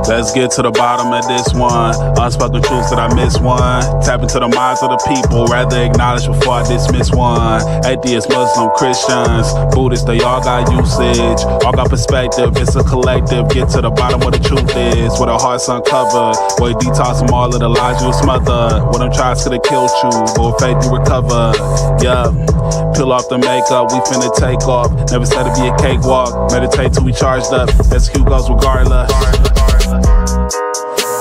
Let's get to the bottom of this one. Unspoken truths that I miss one. Tap into the minds of the people, rather acknowledge before I dismiss one. Atheists, Muslim, Christians, Buddhists, they all got usage. All got perspective, it's a collective. Get to the bottom what the truth is. With our hearts uncovered, boy, detox from all of the lies you smothered. What them tries could have killed you, but with faith you recover. Yeah, peel off the makeup, we finna take off. Never said it'd be a cakewalk. Meditate till we charged up. Execute goes regardless.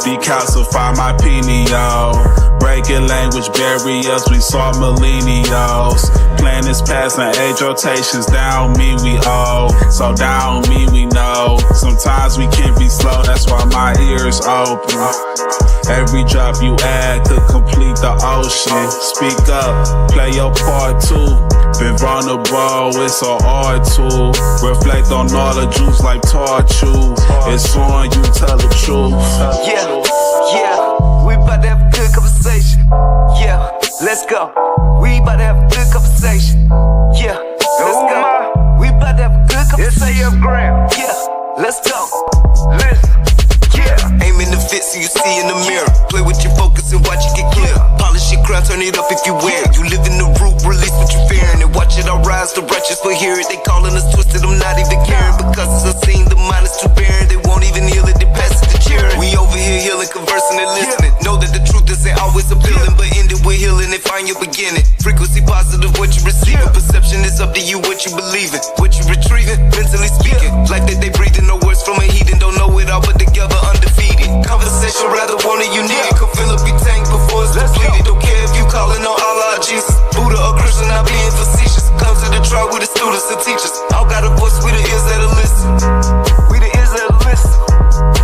Decalcify my pineal. Breaking language barriers, we saw millennials. Planets passing age rotations, down me we owe. So down me we know. Sometimes we can be slow, that's why my ears open. Every drop you add could complete the ocean. Speak up, play your part too. Been vulnerable, it's an art tool. Reflect on all the juice like torture. It's on you, tell the truth. Yeah, we about to have a good conversation. Yeah, let's go. We about to have a good conversation. Yeah, let's go. We about to have a good conversation. Yeah, let's go. Listen. Yeah, aim in the fit so you see in the mirror. Play with your focus and watch it get clear. Polish your crown, turn it up if you wear it. You live in the root, release what you're fearing. And watch it all rise, the righteous will hear it. They calling us twisted, I'm not even caring. Because it's unseen, the mind is too barren. They won't even heal it, they pass it to cheering. We over here healing, conversing and listening. Know that the truth isn't always appealing, but end it with healing and find your beginning. Frequency positive, what you receiving. Perception is up to you, what you believing. What you retrieving, mentally speaking. Life that they breathing, no words from a heathen. Don't know it all, but together undefeated. Conversation rather want it, you need it. Come fill up your tank before it's depleted. Don't care if you calling on Allah, Jesus, Buddha or Christian, not being facetious. Come to the trial with the students and teachers. All got a voice, we the ears that'll listen. We the ears that'll listen.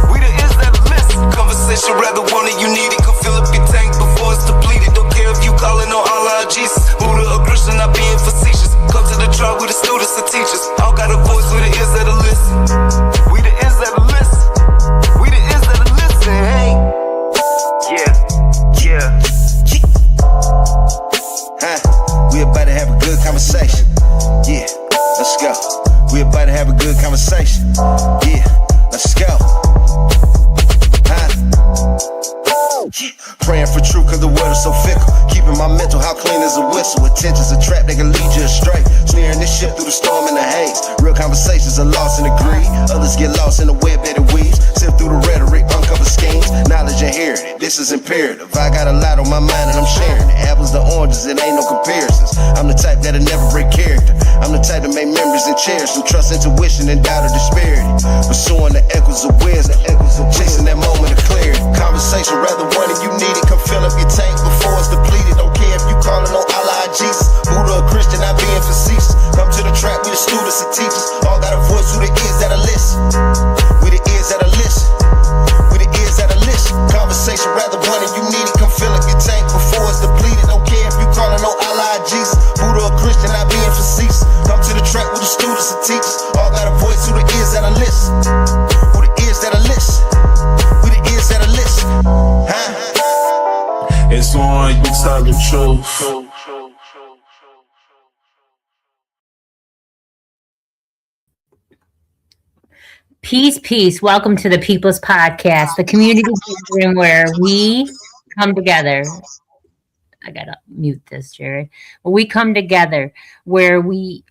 We the ears that'll listen. Conversation rather want it, you need it. Come fill up your tank before it's depleted. Don't care if you calling on Allah, Jesus, Buddha or Christian, not being facetious. Come to the trial with the students and teachers. All got a voice, we the ears that'll listen. We the ears that'll listen. We the ears that'll listen. Hey. Yeah. We about to have a good conversation. Yeah, let's go. We about to have a good conversation. Yeah, let's go. Praying for truth cause the world is so fickle. Keeping my mental how clean as a whistle. Attention's a trap, they can lead you astray. Steering this ship through the storm and the haze. Real conversations are lost in the greed. Others get lost in the web that it weaves. Sift through the rhetoric, uncover schemes. Knowledge inherited, this is imperative. I got a lot on my mind and I'm sharing it. Apples to oranges, it ain't no comparisons. I'm the type that'll never break character. I'm the type to make memories and cherish them. Trust intuition and doubt of disparity. Pursuing the echoes of wisdom. Chasing that moment of clarity. Conversation rather one and you need it. Come fill up your tank before it's depleted. Don't care if you calling on Allah, Jesus, Buddha or Christian, not being facetious. Come to the track with the students and teachers. All got a voice, who the ears that'll listen. We the ears that'll listen. We the ears that'll listen. Conversation rather one and you need it. Come fill up your tank before it's depleted. Don't care if you calling on Allah, Jesus, Buddha or Christian, not being facetious. Come to the track with the students and teachers. All got a voice, who the ears that'll listen. Who the ears that'll listen. We the ears that'll listen. It's on you, tell the truth. Peace. Welcome to the People's Podcast, the community gathering where we come together. I gotta mute this, Jared. Where we come together, where we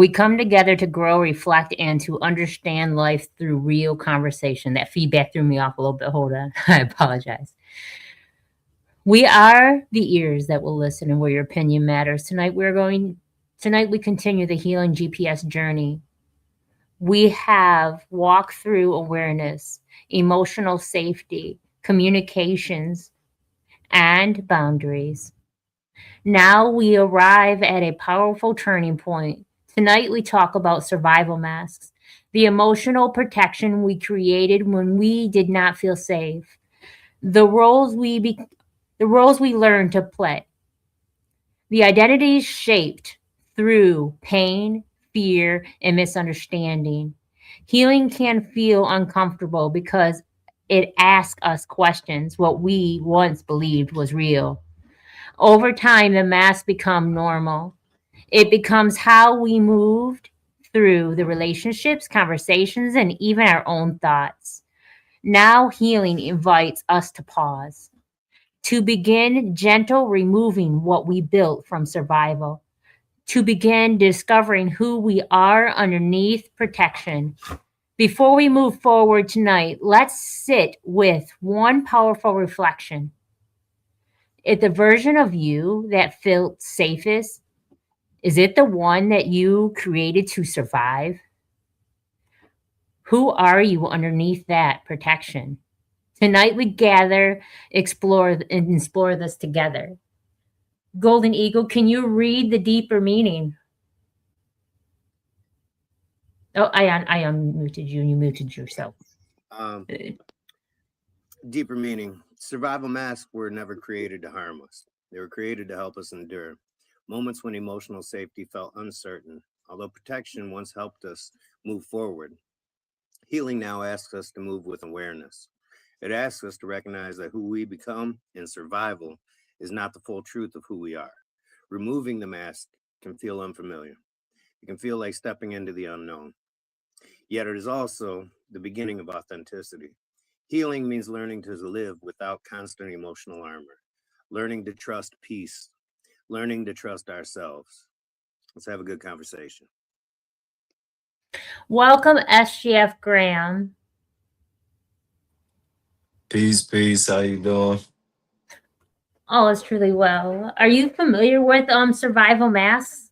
come together to grow, reflect, and to understand life through real conversation. That feedback threw me off a little bit. Hold on. I apologize. We are the ears that will listen and where your opinion matters. Tonight we continue the healing GPS journey. We have walked through awareness, emotional safety, communications, and boundaries. Now we arrive at a powerful turning point. Tonight we talk about survival masks, the emotional protection we created when we did not feel safe, the roles we learned to play, the identities shaped through pain, fear, and misunderstanding. Healing can feel uncomfortable because it asks us questions what we once believed was real. Over time, the masks become normal. It becomes how we moved, through the relationships, conversations, and even our own thoughts. Now, healing invites us to pause, to begin gentle removing what we built from survival, to begin discovering who we are underneath protection. Before we move forward tonight, let's sit with one powerful reflection. If the version of you that felt safest, is it the one that you created to survive? Who are you underneath that protection? Tonight we gather, explore, and explore this together. Golden Eagle, can you read the deeper meaning? Oh, I unmuted you and you muted yourself. Deeper meaning. Survival masks were never created to harm us. They were created to help us endure moments when emotional safety felt uncertain. Although protection once helped us move forward, healing now asks us to move with awareness. It asks us to recognize that who we become in survival is not the full truth of who we are. Removing the mask can feel unfamiliar. It can feel like stepping into the unknown. Yet it is also the beginning of authenticity. Healing means learning to live without constant emotional armor, learning to trust peace, learning to trust ourselves. Let's have a good conversation. Welcome, SGF Graham. Peace. How you doing? All is truly well. Are you familiar with survival masks?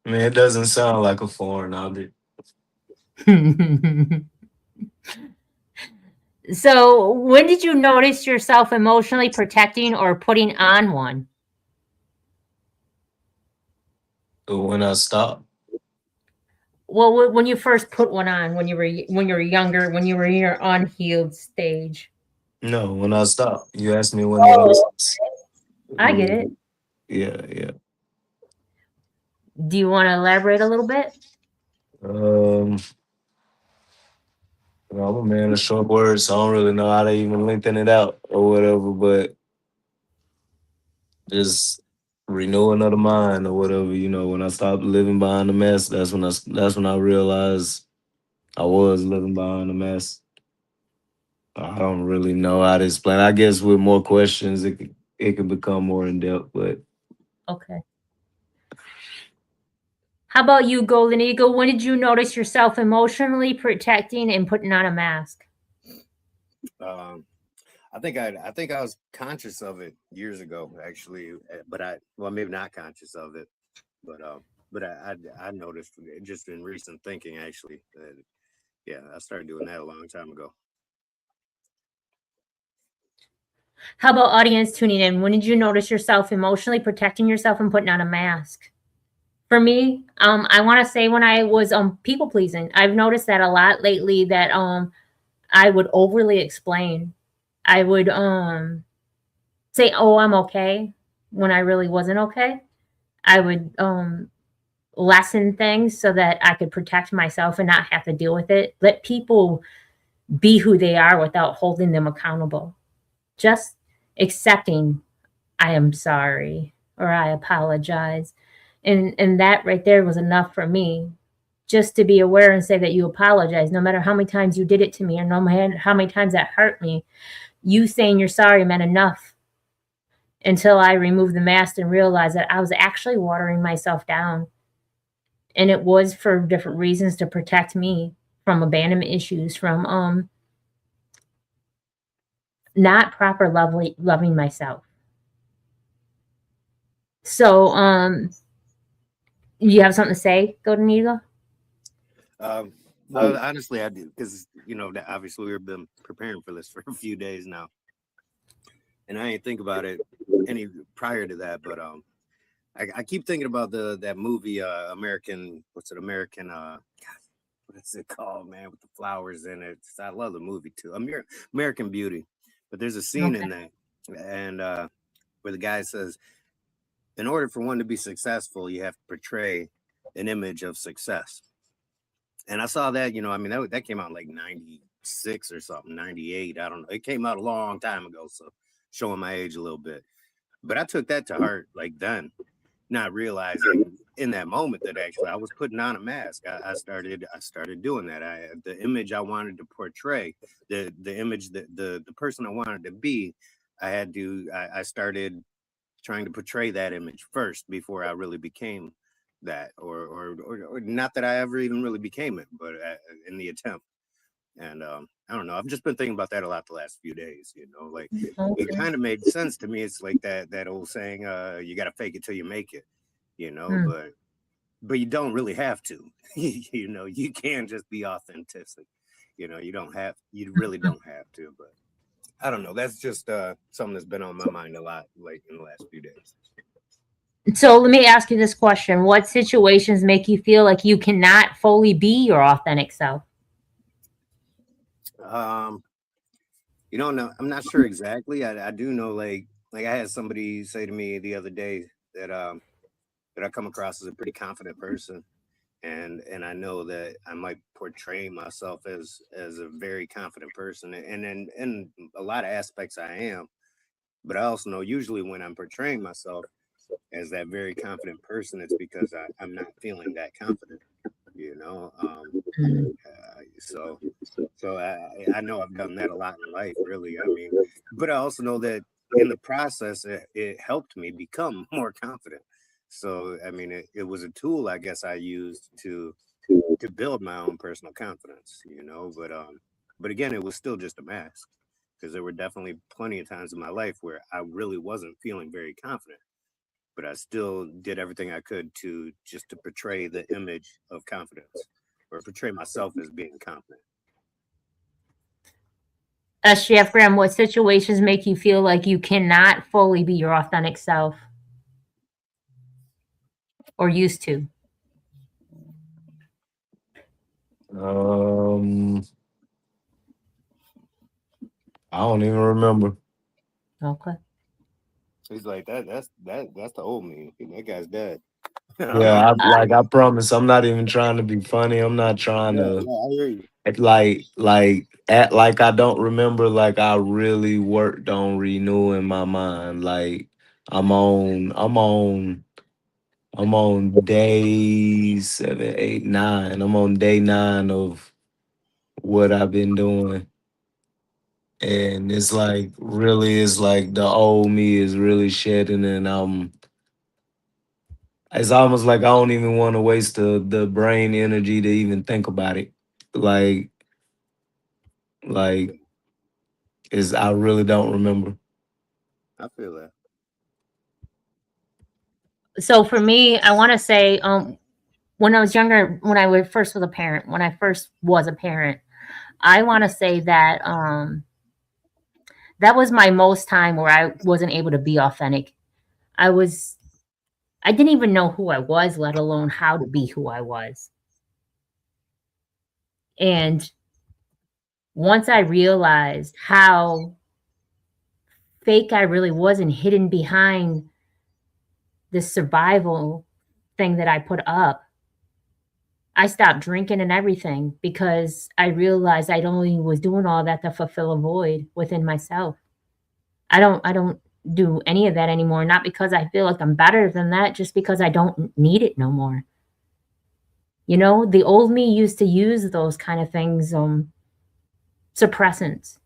I mean, it doesn't sound like a foreign object. So, when did you notice yourself emotionally protecting or putting on one? But when I stopped, Well, when you first put one on, when you were younger, when you were in your unhealed stage. no, when I stopped. You asked me when it was. I get it. Yeah. Do you want to elaborate a little bit? I'm a man of short words, so I don't really know how to even lengthen it out or whatever, but just renewing of the mind or whatever, when I stopped living behind the mask, that's when I realized I was living behind the mask. I don't really know how to explain. I guess with more questions, it could become more in depth, but Okay. How about you, Golden Eagle? When did you notice yourself emotionally protecting and putting on a mask? I think I was conscious of it years ago, actually, but maybe not conscious of it, but I noticed it just in recent thinking, actually. I started doing that a long time ago. How about audience tuning in? When did you notice yourself emotionally protecting yourself and putting on a mask? For me, I want to say when I was people pleasing, I've noticed that a lot lately that I would overly explain. I would say, "Oh, I'm okay," when I really wasn't okay. I would lessen things so that I could protect myself and not have to deal with it. Let people be who they are without holding them accountable. Just accepting, I am sorry or I apologize. And that right there was enough for me, just to be aware and say that you apologize, no matter how many times you did it to me or no matter how many times that hurt me. You saying you're sorry meant enough, until I removed the mask and realized that I was actually watering myself down. And it was for different reasons, to protect me from abandonment issues, from not proper loving myself. So, you have something to say, Golden Eagle? Well, honestly, I do, because obviously we've been preparing for this for a few days now, and I ain't think about it any prior to that. But I keep thinking about that movie, American. What's it? American. What's it called, man? With the flowers in it. I love the movie too. American Beauty. But there's a scene in that, and where the guy says, in order for one to be successful, you have to portray an image of success. And I saw that, that came out in like 96 or something, 98. I don't know. It came out a long time ago, so showing my age a little bit. But I took that to heart like then. not realizing in that moment that actually I was putting on a mask. I started doing that. The image I wanted to portray, the image that the person I wanted to be, I started trying to portray that image first before I really became that, or not that I ever even really became it, but in the attempt. And I don't know. I've just been thinking about that a lot the last few days. Like it kind of made sense to me. It's like that old saying, "You got to fake it till you make it." But you don't really have to. You can just be authentic. You really don't have to. But I don't know. That's just something that's been on my mind a lot, like in the last few days. So let me ask you this question. What situations make you feel like you cannot fully be your authentic self? No, I'm not sure exactly. I do know, like I had somebody say to me the other day that I come across as a pretty confident person, and I know that I might portray myself as a very confident person, and in a lot of aspects I am, but I also know usually when I'm portraying myself as that very confident person, it's because I'm not feeling that confident. So I know I've done that a lot in life, really. I mean, but I also know that in the process, it helped me become more confident. So I mean, it was a tool I guess I used to build my own personal confidence. But again, it was still just a mask, because there were definitely plenty of times in my life where I really wasn't feeling very confident, but I still did everything I could to portray the image of confidence, or portray myself as being confident. Chef Graham, what situations make you feel like you cannot fully be your authentic self, or used to? I don't even remember. Okay. He's like that's the old me. That guy's dead. Yeah, I promise, I'm not even trying to be funny. I'm not trying to I hear you. act like I don't remember. Like I really worked on renewing my mind. Like I'm on day 7, 8, 9. I'm on day 9 of what I've been doing. And it's like really, it's like the old me is really shedding, and it's almost like I don't even want to waste the brain energy to even think about it. Like like is I really don't remember. I feel that. So for me, I want to say, when I was younger, when I first was a parent, I want to say that that was my most time where I wasn't able to be authentic. I didn't even know who I was, let alone how to be who I was. And once I realized how fake I really was and hidden behind this survival thing that I put up, I stopped drinking and everything, because I realized I only was doing all that to fulfill a void within myself. I don't do any of that anymore, not because I feel like I'm better than that, just because I don't need it no more. The old me used to use those kind of things, suppressants,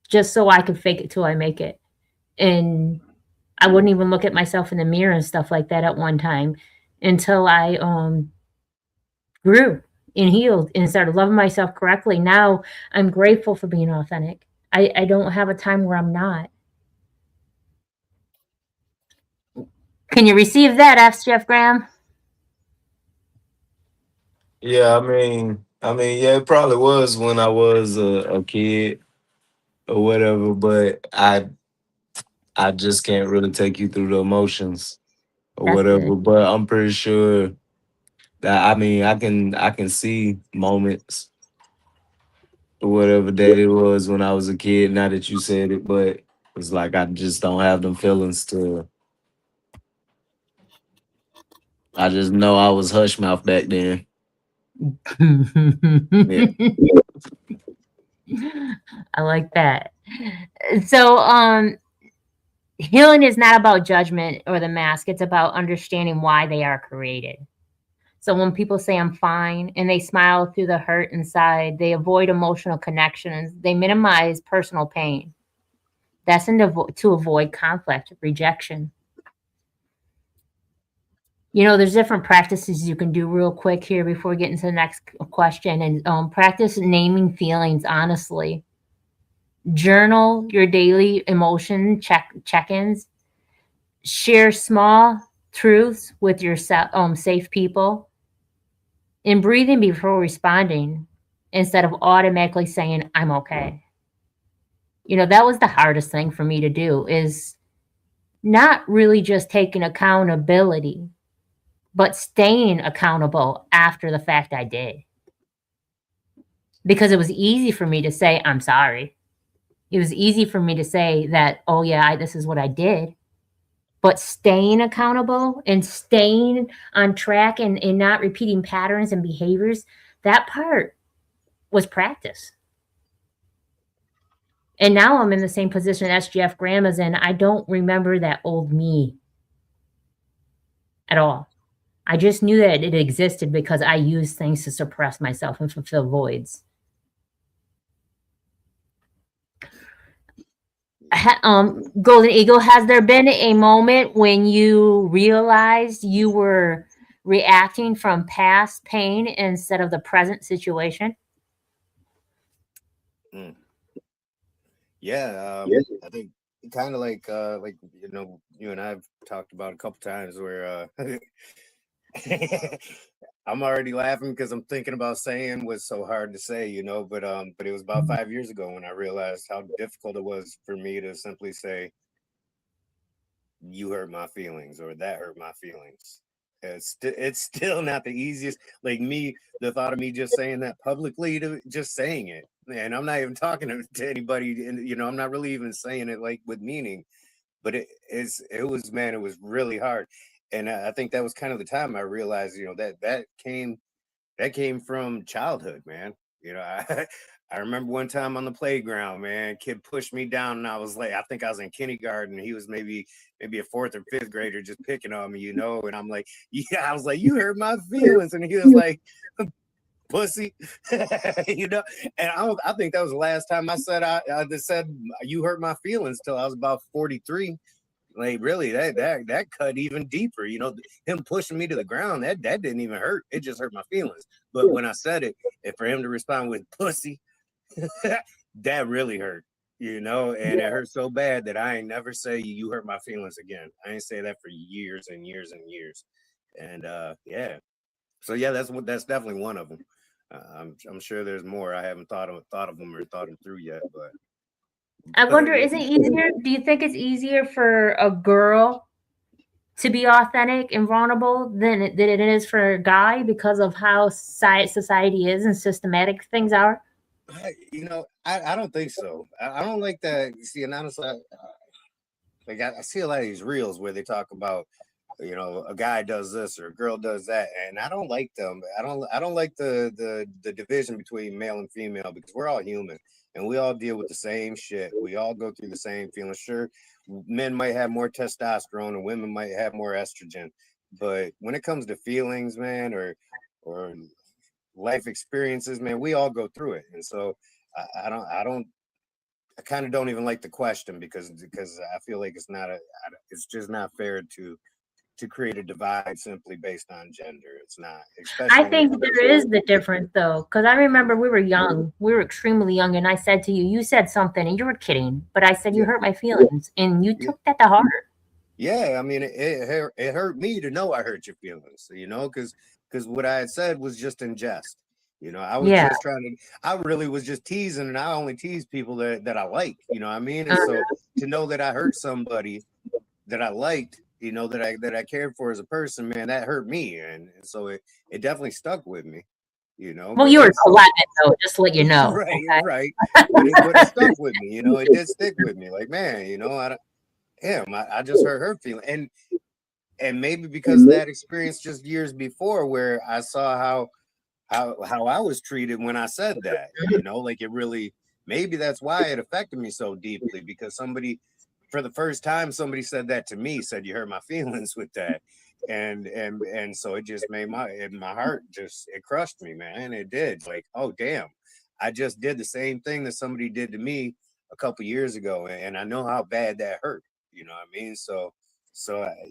just so I could fake it till I make it. And I wouldn't even look at myself in the mirror and stuff like that at one time, until I grew and healed and started loving myself correctly. Now I'm grateful for being authentic. I don't have a time where I'm not. Can you receive that, asked Jeff Graham? Yeah, yeah, it probably was when I was a kid or whatever, but I just can't really take you through the emotions or That's whatever. good. But I'm pretty sure that I can see moments or whatever that it was when I was a kid. Now that you said it, but it's like I just don't have them feelings to. I just know I was hush mouth back then. Yeah. I like that. So, Healing is not about judgment or the mask. It's about understanding why they are created. So when people say I'm fine and they smile through the hurt inside, they avoid emotional connections, they minimize personal pain. That's to avoid conflict, rejection. You know, there's different practices you can do real quick here before we get into the next question. And practice naming feelings honestly. Journal your daily emotion check-ins. Share small truths with your safe people. And breathing before responding instead of automatically saying, I'm okay. You know, that was the hardest thing for me to do, is not really just taking accountability, but staying accountable after the fact I did. Because it was easy for me to say, I'm sorry. It was easy for me to say that, oh, yeah, this is what I did. But staying accountable and staying on track and not repeating patterns and behaviors, that part was practice. And now I'm in the same position SGF Graham is in. I don't remember that old me at all. I just knew that it existed because I used things to suppress myself and fulfill voids. Golden Eagle, has there been a moment when you realized you were reacting from past pain instead of the present situation? Yeah, I think kind of like you know, you and I've talked about a couple times where I'm already laughing because I'm thinking about saying what's so hard to say, you know, but it was about 5 years ago when I realized how difficult it was for me to simply say, you hurt my feelings, or that hurt my feelings. It's still not the easiest. Like me, the thought of me just saying that publicly, to just saying it, and I'm not even talking to anybody, and you know, I'm not really even saying it like with meaning, but it was, man, it was really hard. And I think that was kind of the time I realized, you know, that came from childhood, man. You know, I remember one time on the playground, man, kid pushed me down, and I was like, I think I was in kindergarten. He was maybe a fourth or fifth grader, just picking on me, you know. And I'm like, yeah, I was like, you hurt my feelings, and he was like, pussy, you know. And I think that was the last time I just said you hurt my feelings till I was about 43. Like, really, that cut even deeper, you know. Him pushing me to the ground, that didn't even hurt. It just hurt my feelings. But when I said it, and for him to respond with pussy, that really hurt, you know. And it hurt so bad that I ain't never say you hurt my feelings again. I ain't say that for years and years and years. And yeah, so yeah, that's definitely one of them. I'm sure there's more. I haven't thought of them or thought them through yet, but I wonder, is it easier? Do you think it's easier for a girl to be authentic and vulnerable than it is for a guy because of how society is and systematic things are? You know, I don't think so. I don't like that. You see, and honestly, I see a lot of these reels where they talk about, you know, a guy does this or a girl does that, and I don't like them. I don't like the division between male and female, because we're all human and we all deal with the same shit. We all go through the same feelings. Sure, men might have more testosterone and women might have more estrogen, but when it comes to feelings, man, or life experiences, man, we all go through it. And so I kind of don't even like the question, because I feel like it's just not fair to create a divide simply based on gender. It's not. I think there is the difference, though, because I remember we were young. We were extremely young, and I said to you, you said something, and you were kidding, but I said, you hurt my feelings, and you took that to heart. Yeah, I mean, it hurt me to know I hurt your feelings, you know, because what I had said was just in jest. You know, I was just I really was just teasing, and I only tease people that I like, you know what I mean? And so to know that I hurt somebody that I liked, you know, that I cared for as a person, man, that hurt me. And so it definitely stuck with me, you know. Well, you were 11, though, just to let you know. Right, okay? Right. But it stuck with me, you know, it did stick with me. Like, man, you know, I just hurt her feeling. And maybe because that experience just years before, where I saw how I was treated when I said that, you know, like it really, maybe that's why it affected me so deeply, because somebody for the first time, somebody said that to me, said you hurt my feelings with that. And so it just made my heart it crushed me, man. It did. Like, oh damn, I just did the same thing that somebody did to me a couple years ago, and I know how bad that hurt. You know what I mean? So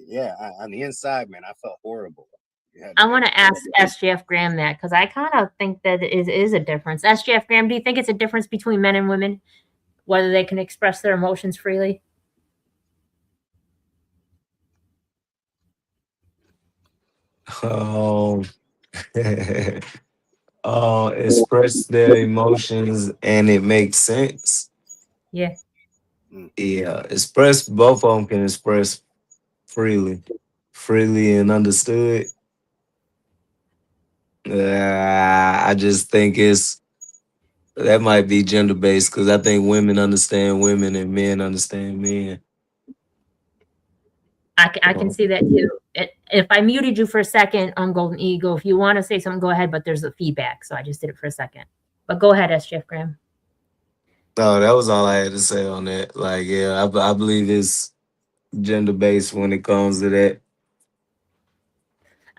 yeah, on the inside, man, I felt horrible. Yeah, I want to ask SGF Graham that, because I kind of think that is a difference. SGF Graham, do you think it's a difference between men and women, whether they can express their emotions freely? Express their emotions and it makes sense. Yeah. Yeah, both of them can express freely and understood. I just think that might be gender based, because I think women understand women and men understand men. I can see that too. If I muted you for a second on Golden Eagle, if you want to say something, go ahead, but there's a feedback, so I just did it for a second. But go ahead, SGF Graham. No, that was all I had to say on that. Like, yeah, I believe it's gender based when it comes to that.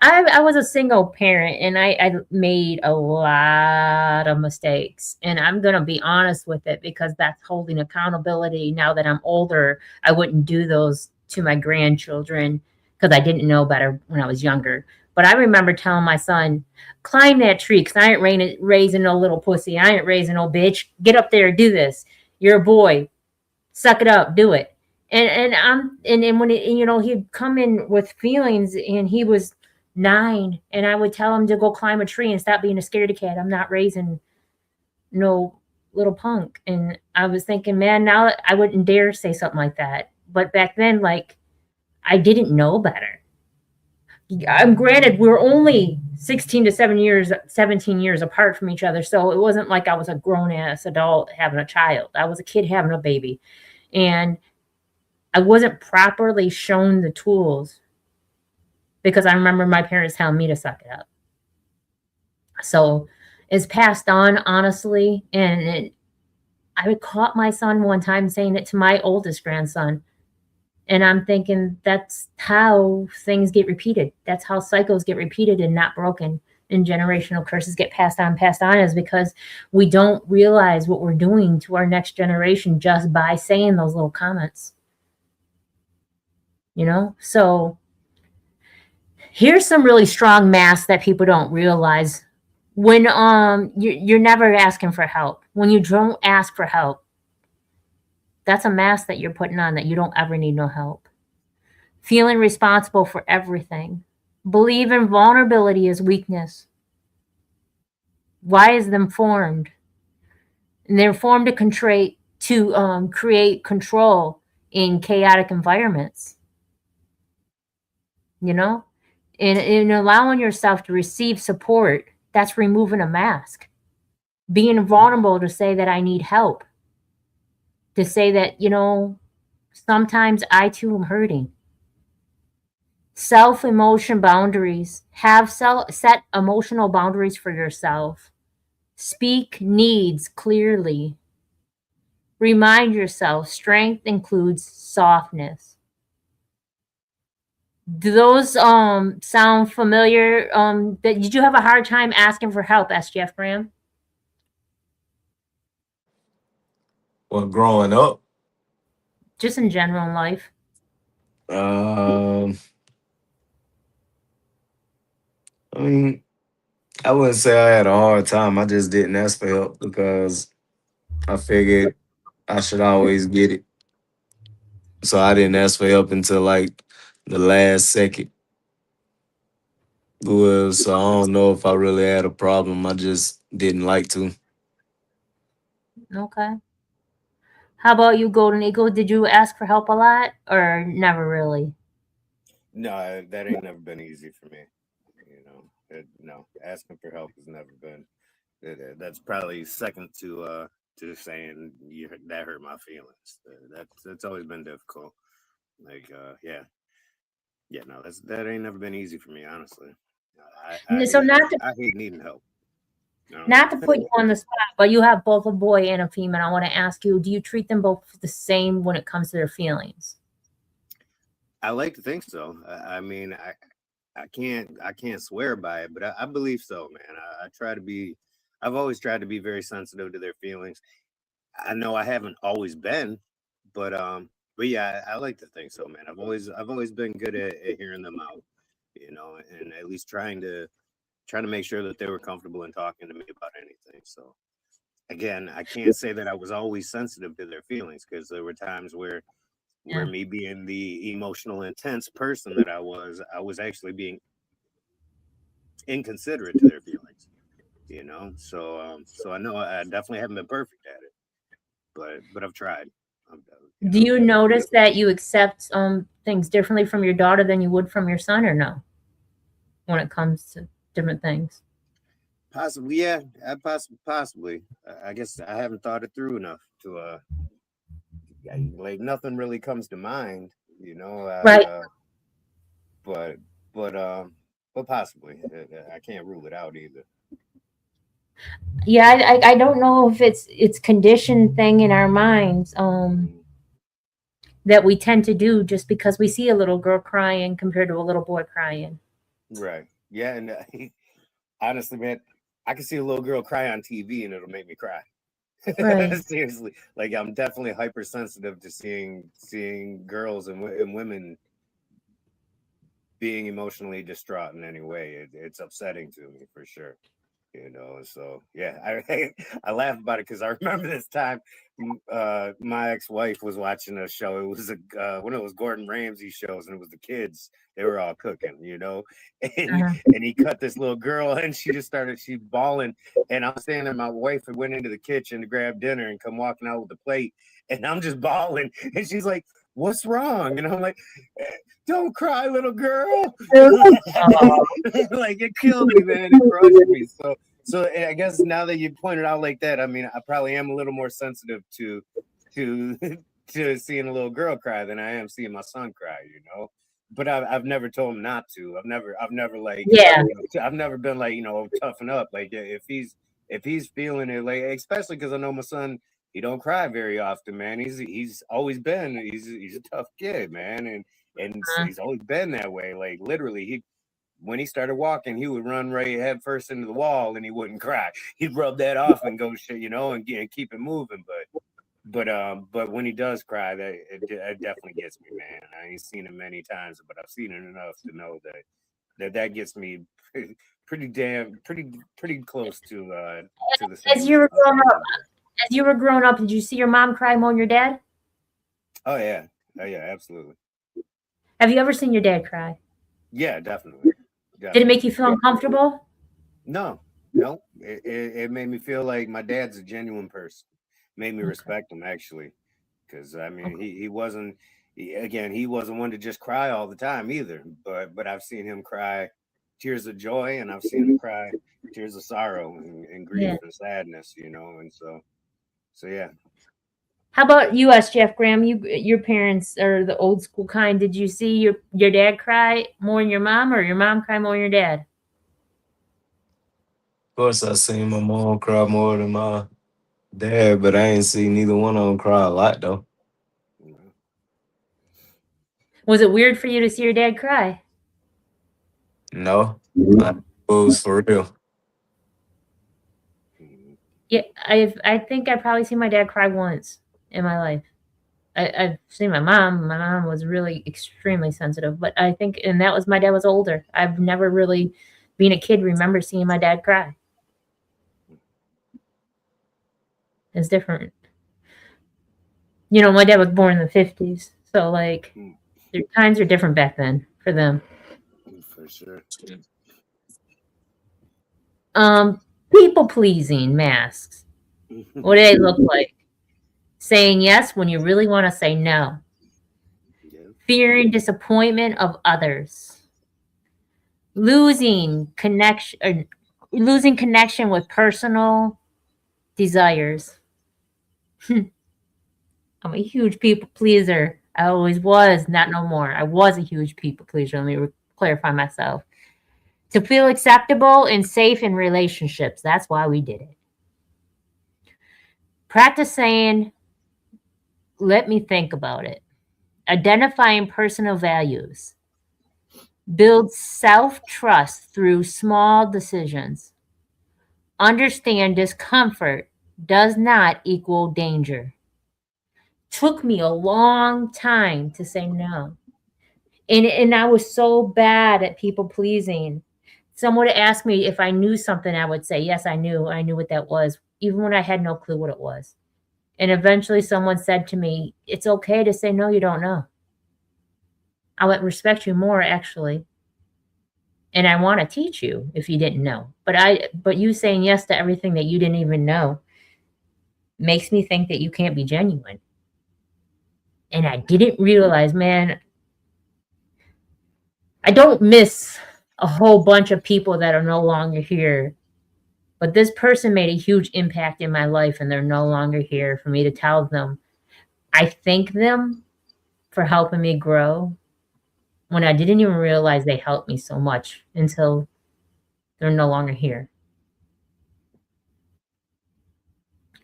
I was a single parent, and I made a lot of mistakes, and I'm going to be honest with it, because that's holding accountability. Now that I'm older, I wouldn't do those to my grandchildren, because I didn't know better when I was younger. But I remember telling my son, climb that tree, because I ain't raising no little pussy. I ain't raising no bitch. Get up there, do this. You're a boy. Suck it up, do it. And when he'd come in with feelings, and he was 9, and I would tell him to go climb a tree and stop being a scaredy cat. I'm not raising no little punk. And I was thinking, man, now I wouldn't dare say something like that. But back then, like, I didn't know better. I'm granted, we were only 17 years apart from each other. So it wasn't like I was a grown ass adult having a child. I was a kid having a baby. And I wasn't properly shown the tools, because I remember my parents telling me to suck it up. So it's passed on, honestly. And I caught my son one time saying it to my oldest grandson. And I'm thinking, that's how things get repeated. That's how cycles get repeated and not broken. And generational curses get passed on, is because we don't realize what we're doing to our next generation just by saying those little comments. So here's some really strong masks that people don't realize. When you're never asking for help. When you don't ask for help, that's a mask that you're putting on, that you don't ever need no help. Feeling responsible for everything. Believe in vulnerability as weakness. Why is them formed? And they're formed to create control in chaotic environments. And allowing yourself to receive support, that's removing a mask. Being vulnerable to say that I need help. To say that, sometimes I too am hurting. Self-emotion boundaries. Set emotional boundaries for yourself. Speak needs clearly. Remind yourself strength includes softness. Do those sound familiar? Did you have a hard time asking for help, SGF Graham? Well, growing up, Just in general in life. I mean, I wouldn't say I had a hard time. I just didn't ask for help because I figured I should always get it. So I didn't ask for help until like the last second. Well, so I don't know if I really had a problem. I just didn't like to. Okay. How about you, Golden Eagle? Did you ask for help a lot, or never really? No, that ain't never been easy for me. No, asking for help has never been. That's probably second to saying that hurt my feelings. That's always been difficult. Like, yeah, no, that ain't never been easy for me, honestly. I hate needing help. No. Not to put you on the spot, but you have both a boy and a female. I want to ask you, do you treat them both the same when it comes to their feelings? I like to think so. I mean, I can't swear by it, but I believe so, man. I've always tried to be very sensitive to their feelings. I know I haven't always been, but yeah, I like to think so, man. I've always been good at hearing them out, and at least trying to make sure that they were comfortable in talking to me about anything. So again, I can't say that I was always sensitive to their feelings, because there were times where Yeah. me being the emotional, intense person that I was actually being inconsiderate to their feelings, So I know I definitely haven't been perfect at it, but I've tried. Do you notice that you accept things differently from your daughter than you would from your son, or no? When it comes to different things. Possibly, yeah. Possibly. I guess I haven't thought it through enough to like nothing really comes to mind, Right. But possibly. I can't rule it out either. Yeah, I don't know if it's conditioned thing in our minds that we tend to do just because we see a little girl crying compared to a little boy crying. Right. Yeah, and honestly, man, I can see a little girl cry on TV and it'll make me cry. Right. Seriously, like I'm definitely hypersensitive to seeing girls and women being emotionally distraught in any way. It's upsetting to me for sure. So yeah, I laugh about it because I remember this time my ex-wife was watching a show. It was one of those Gordon Ramsay shows, and it was the kids. They were all cooking, and he cut this little girl, and she bawling. And I'm standing there, my wife had went into the kitchen to grab dinner and come walking out with a plate, and I'm just bawling, and she's like, "What's wrong?" And I'm like, "Don't cry, little girl." Like it killed me, man. It crushed me. So I guess now that you pointed out like that, I mean, I probably am a little more sensitive to seeing a little girl cry than I am seeing my son cry. But I've never told him not to. I've never like, Yeah. I've never been like, toughen up. Like if he's feeling it, like, especially because I know my son, he don't cry very often, man. He's always been he's a tough kid, man, and he's always been that way. Like literally, when he started walking, he would run right head first into the wall and he wouldn't cry. He'd rub that off and go shit, and keep it moving. But when he does cry, it definitely gets me, man. I ain't seen it many times, but I've seen it enough to know that gets me pretty close to the same. As you were growing up, did you see your mom cry more than your dad? Oh yeah, absolutely. Have you ever seen your dad cry? Yeah, definitely. Did it make you feel uncomfortable? No. It made me feel like my dad's a genuine person. Made me respect him, actually, because I mean he wasn't one to just cry all the time either. But I've seen him cry tears of joy, and I've seen him cry tears of sorrow and grief and sadness. And so yeah. How about you, Jeff Graham? Your parents are the old school kind. Did you see your dad cry more than your mom, or your mom cry more than your dad? Of course, I seen my mom cry more than my dad, but I ain't seen neither one of them cry a lot though. Was it weird for you to see your dad cry? No, it was for real. Yeah, I think I probably seen my dad cry once in my life. I've seen my mom. My mom was really extremely sensitive, but I think, and that was my dad was older. I've never really, being a kid, remember seeing my dad cry. It's different. My dad was born in the 50s, so like, their times are different back then for them. For sure. People pleasing masks. What do they look like? Saying yes when you really want to say no. Yeah. Fearing disappointment of others. Losing connection with personal desires. I'm a huge people pleaser. I always was, not no more. I was a huge people pleaser. Let me clarify myself. To feel acceptable and safe in relationships. That's why we did it. Practice saying, let me think about it. Identifying personal values. Build self-trust through small decisions. Understand discomfort does not equal danger. Took me a long time to say no. And I was so bad at people pleasing. Someone would ask me if I knew something, I would say, yes, I knew. I knew what that was, even when I had no clue what it was. And eventually someone said to me, it's okay to say no, you don't know. I would respect you more, actually. And I want to teach you if you didn't know. But you saying yes to everything that you didn't even know makes me think that you can't be genuine. And I didn't realize, man, I don't miss a whole bunch of people that are no longer here. But this person made a huge impact in my life, and they're no longer here for me to tell them. I thank them for helping me grow when I didn't even realize they helped me so much until they're no longer here.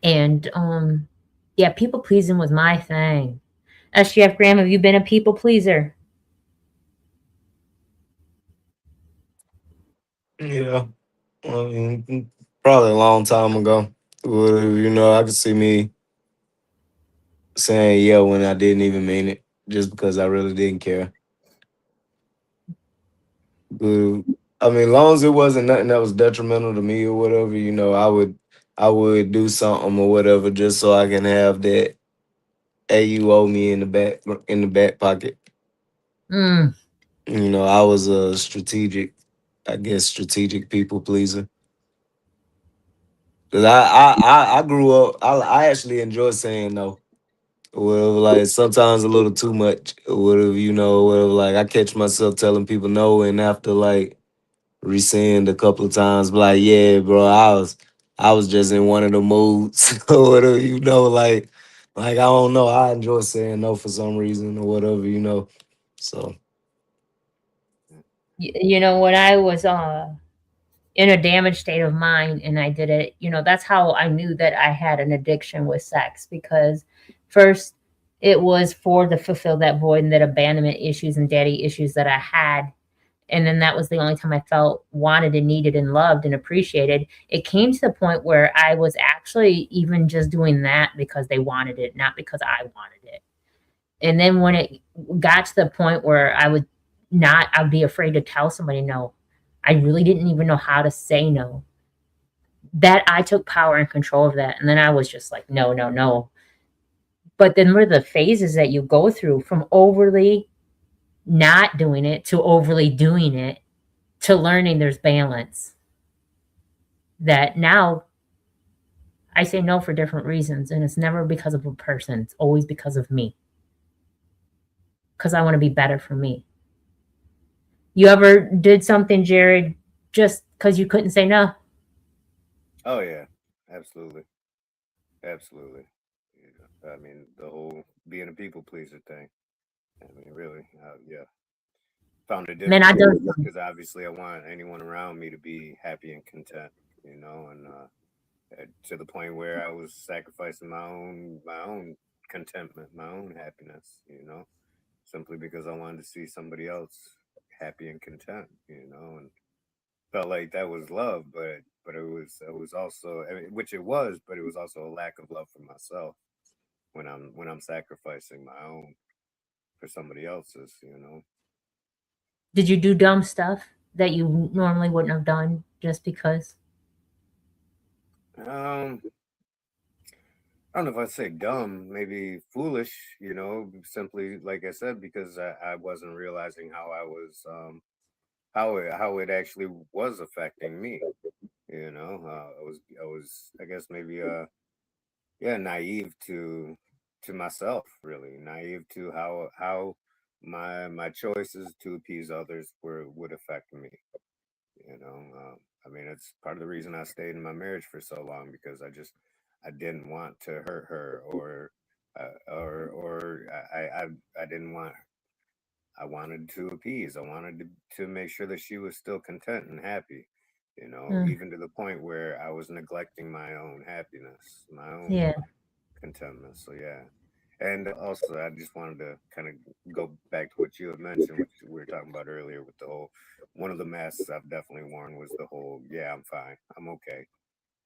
And yeah, people pleasing was my thing. SGF Graham, have you been a people pleaser? Yeah, I mean, probably a long time ago. Well, you know, I could see me saying yeah when I didn't even mean it, just because I really didn't care. But, I mean, long as it wasn't nothing that was detrimental to me or whatever, you know, I would do something or whatever just so I can have that AU owe me in the back pocket. Mm. You know, I was a strategic people pleaser. Cause I grew up. I actually enjoy saying no. Or whatever, like sometimes a little too much. Or whatever, you know, whatever. Like I catch myself telling people no, and after like rescind a couple of times, be like, yeah, bro, I was just in one of the moods or whatever, you know, like I don't know. I enjoy saying no for some reason or whatever, you know. So You know, when I was in a damaged state of mind and I did it, you know, that's how I knew that I had an addiction with sex, because first it was for to fulfill that void and that abandonment issues and daddy issues that I had. And then that was the only time I felt wanted and needed and loved and appreciated. It came to the point where I was actually even just doing that because they wanted it, not because I wanted it. And then when it got to the point where I'd be afraid to tell somebody no. I really didn't even know how to say no. That I took power and control of that. And then I was just like, no, no, no. But then were the phases that you go through from overly not doing it to overly doing it to learning there's balance. That now I say no for different reasons. And it's never because of a person, it's always because of me. Because I want to be better for me. You ever did something, Jared, just because you couldn't say no? Oh yeah, absolutely, absolutely. I mean, the whole being a people pleaser thing. I mean, really, yeah. Found it Man, I difficult done. because obviously I want anyone around me to be happy and content, and to the point where I was sacrificing my own contentment, my own happiness, simply because I wanted to see somebody else happy and content, and felt like that was love, but it was also, I mean, which it was, but it was also a lack of love for myself when I'm sacrificing my own for somebody else's. Did you do dumb stuff that you normally wouldn't have done just because? Um, I don't know if I'd say dumb, maybe foolish, simply like I said, because I wasn't realizing how it actually was affecting me. I was I guess maybe yeah, naive to myself, really naive to how my choices to appease others would affect me. I mean, it's part of the reason I stayed in my marriage for so long, because I didn't want to hurt her, or I didn't want I wanted to appease. I wanted to make sure that she was still content and happy, Mm, even to the point where I was neglecting my own happiness, my own yeah. contentment. So yeah. And also, I just wanted to kind of go back to what you had mentioned, which we were talking about earlier with the whole, one of the masks I've definitely worn was the whole, yeah, I'm fine. I'm okay.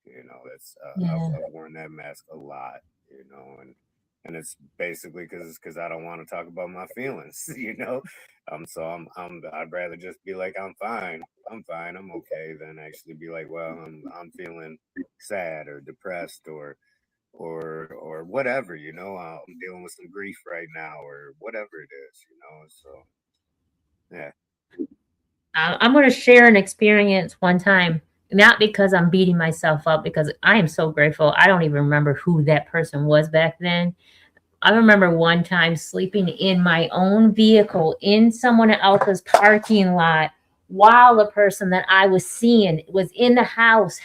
That's, Yeah. I've worn that mask a lot, and it's basically because I don't want to talk about my feelings, so I'd rather just be like, I'm fine, I'm okay, than actually be like, well, I'm feeling sad or depressed or whatever, I'm dealing with some grief right now or whatever it is. So yeah. I'm going to share an experience one time, not because I'm beating myself up, because I am so grateful. I don't even remember who that person was back then. I remember one time sleeping in my own vehicle in someone else's parking lot while the person that I was seeing was in the house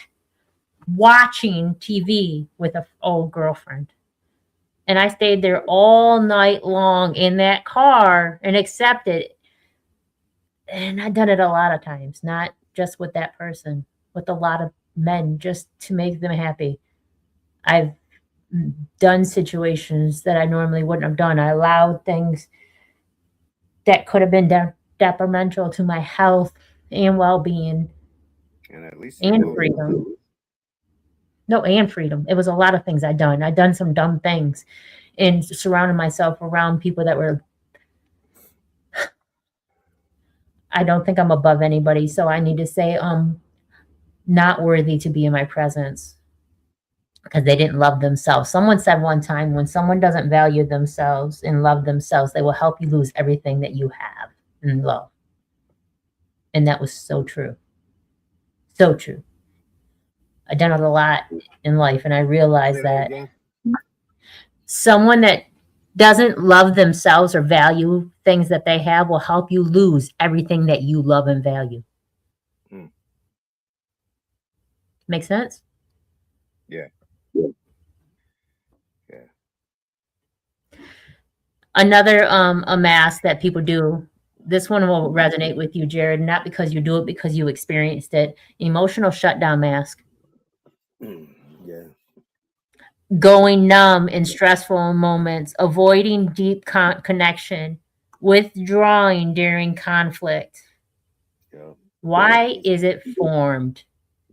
watching TV with an old girlfriend. And I stayed there all night long in that car and accepted. And I've done it a lot of times, not just with that person, with a lot of men, just to make them happy. I've done situations that I normally wouldn't have done. I allowed things that could have been detrimental to my health and well-being And at least you and moved. freedom. No, and freedom. It was a lot of things I'd done. I'd done some dumb things and surrounded myself around people that were, I don't think I'm above anybody. So I need to say, not worthy to be in my presence because they didn't love themselves. Someone said one time, when someone doesn't value themselves and love themselves, they will help you lose everything that you have in love. And that was so true. So true. I've done it a lot in life, and I realized that someone that doesn't love themselves or value things that they have will help you lose everything that you love and value. Hmm. Make sense? Yeah. Yeah. Another a mask that people do. This one will resonate with you, Jared, not because you do it, because you experienced it. Emotional shutdown mask. Yeah. Going numb in stressful moments, avoiding deep connection, withdrawing during conflict. Yeah. Why is it formed?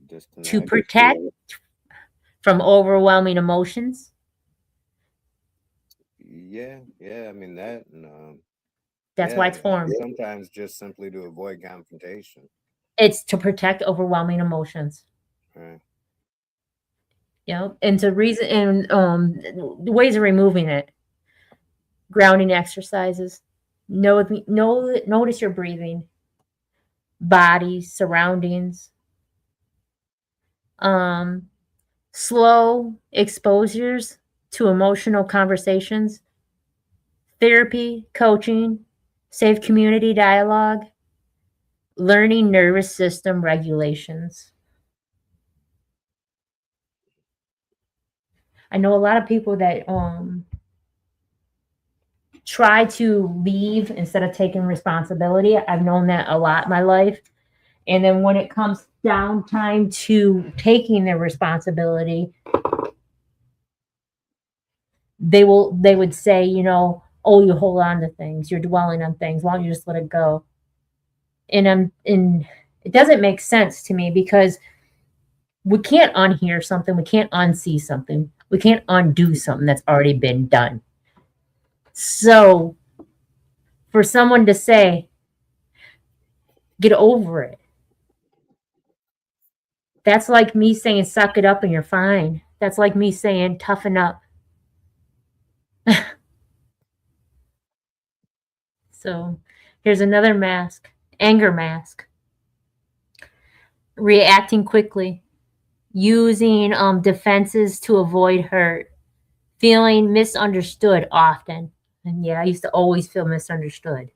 To Disconnect. protect from overwhelming emotions? Yeah. I mean that, and That's why it's formed. sometimes just simply to avoid confrontation. It's to protect overwhelming emotions. Right. And to reason and ways of removing it. Grounding exercises. Notice your breathing, body, surroundings. Slow exposures to emotional conversations, therapy, coaching, safe community dialogue, learning nervous system regulations. I know a lot of people that try to leave instead of taking responsibility. I've known that a lot in my life. And then when it comes down time to taking the responsibility, they would say, oh, you hold on to things, you're dwelling on things, why don't you just let it go? And it doesn't make sense to me, because we can't unhear something, we can't unsee something, we can't undo something that's already been done. So for someone to say, get over it, that's like me saying, suck it up and you're fine. That's like me saying, toughen up. So here's another mask, anger mask. Reacting quickly, using defenses to avoid hurt, feeling misunderstood often. And yeah, I used to always feel misunderstood.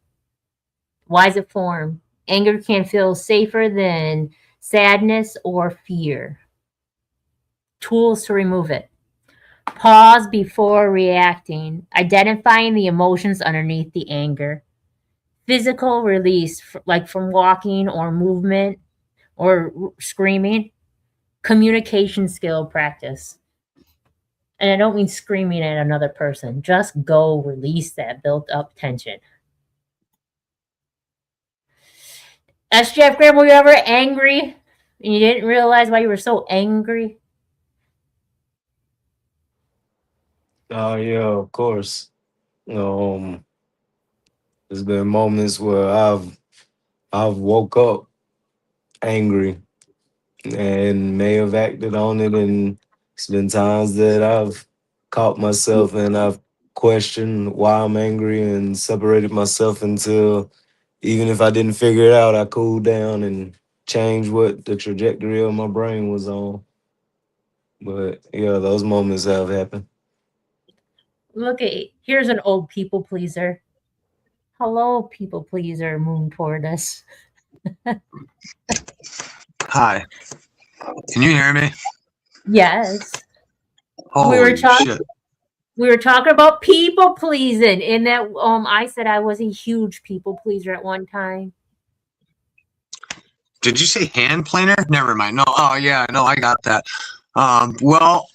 Why is it formed? Anger can feel safer than sadness or fear. Tools to remove it. Pause before reacting, identifying the emotions underneath the anger. physical release, like from walking or movement or screaming. Communication skill practice. And I don't mean screaming at another person. Just go release that built up tension. SJF Graham, were you ever angry and you didn't realize why you were so angry? Oh yeah, of course. There's been moments where I've woke up angry and may have acted on it, and it's been times that I've caught myself and I've questioned why I'm angry and separated myself until, even if I didn't figure it out, I cooled down and changed what the trajectory of my brain was on. But yeah, those moments have happened. Look at, here's an old people pleaser. Hello, people pleaser, Moon Tortoise. Hi. Can you hear me? Yes. Holy shit. We were talking about people pleasing. In that, I said I was a huge people pleaser at one time. Did you say hand planer? Never mind. No. Oh yeah. No, I got that. Well,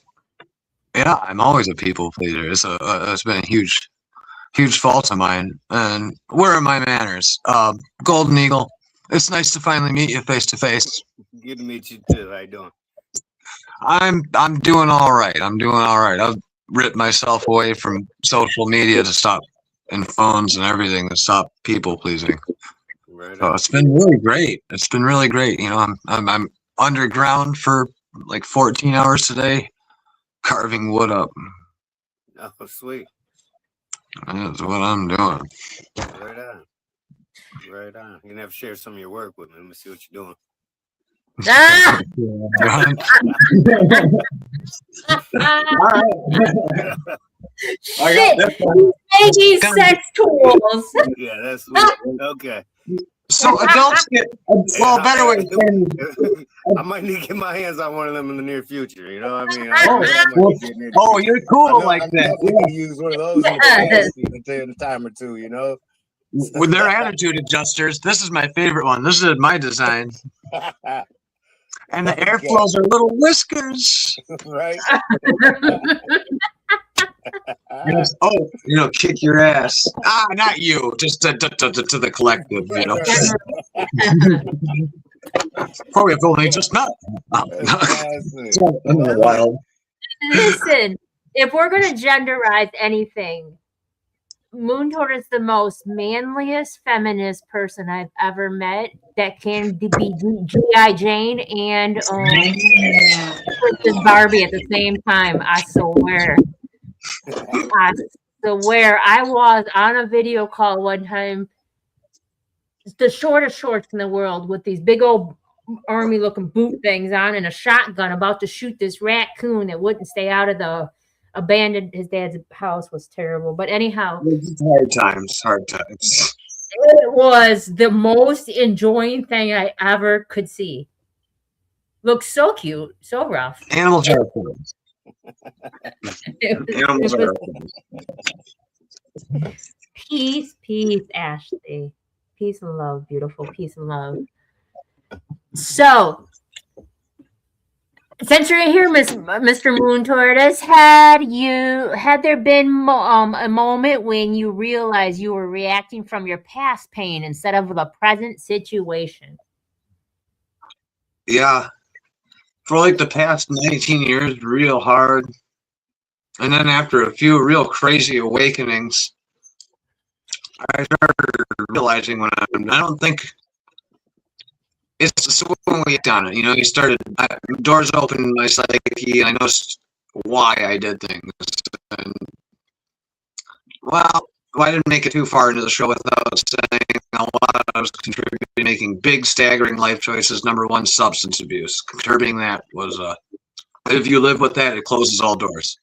yeah, I'm always a people pleaser. It's been a huge fault of mine. And where are my manners? Golden Eagle. It's nice to finally meet you face to face. Good to meet you too. How you doing? I'm doing all right. I've ripped myself away from social media to stop, and phones and everything, to stop people pleasing. Right. So it's been really great. You know, I'm underground for like 14 hours today, carving wood up. Oh, sweet. That's what I'm doing. Right on. Right on. You can have to share some of your work with me. Let me see what you're doing. Ah! Shit! Making sex tools. Yeah, that's sweet. Okay. So adults get better way. I might need to get my hands on one of them in the near future. You know what I mean? Oh, you're cool like that. I'm gonna use one of those in the past, in a time or two. You know. With their attitude adjusters, this is my favorite one. This is my design. And the airflows are little whiskers. Right. Yes. Oh, you know, kick your ass. Ah, not you. Just to the collective, you know. Probably have only just met. Wild. Listen, if we're gonna genderize anything, Moon Tortoise is the most manliest feminist person I've ever met that can be G.I. Jane and Princess Barbie at the same time. I swear. I was on a video call one time, the shortest shorts in the world, with these big old army looking boot things on and a shotgun, about to shoot this raccoon that wouldn't stay out of the abandoned. His dad's house was terrible, but anyhow, hard times. it was the most enjoying thing I ever could see. Looks so cute, so rough. Animals are friends. Animals are friends. Peace, Ashley. Peace and love, beautiful. Peace and love. So, since you're here, Mr. Moon Tortoise, had there been a moment when you realized you were reacting from your past pain instead of the present situation? Yeah. For like the past 19 years, real hard. And then after a few real crazy awakenings, I started realizing I don't think it's when we get down it. You know, doors open in my psyche, and I noticed why I did things. And, well, I didn't make it too far into the show without saying a lot I was contributing, making big, staggering life choices. Number one, substance abuse. Curbing that was, if you live with that, it closes all doors.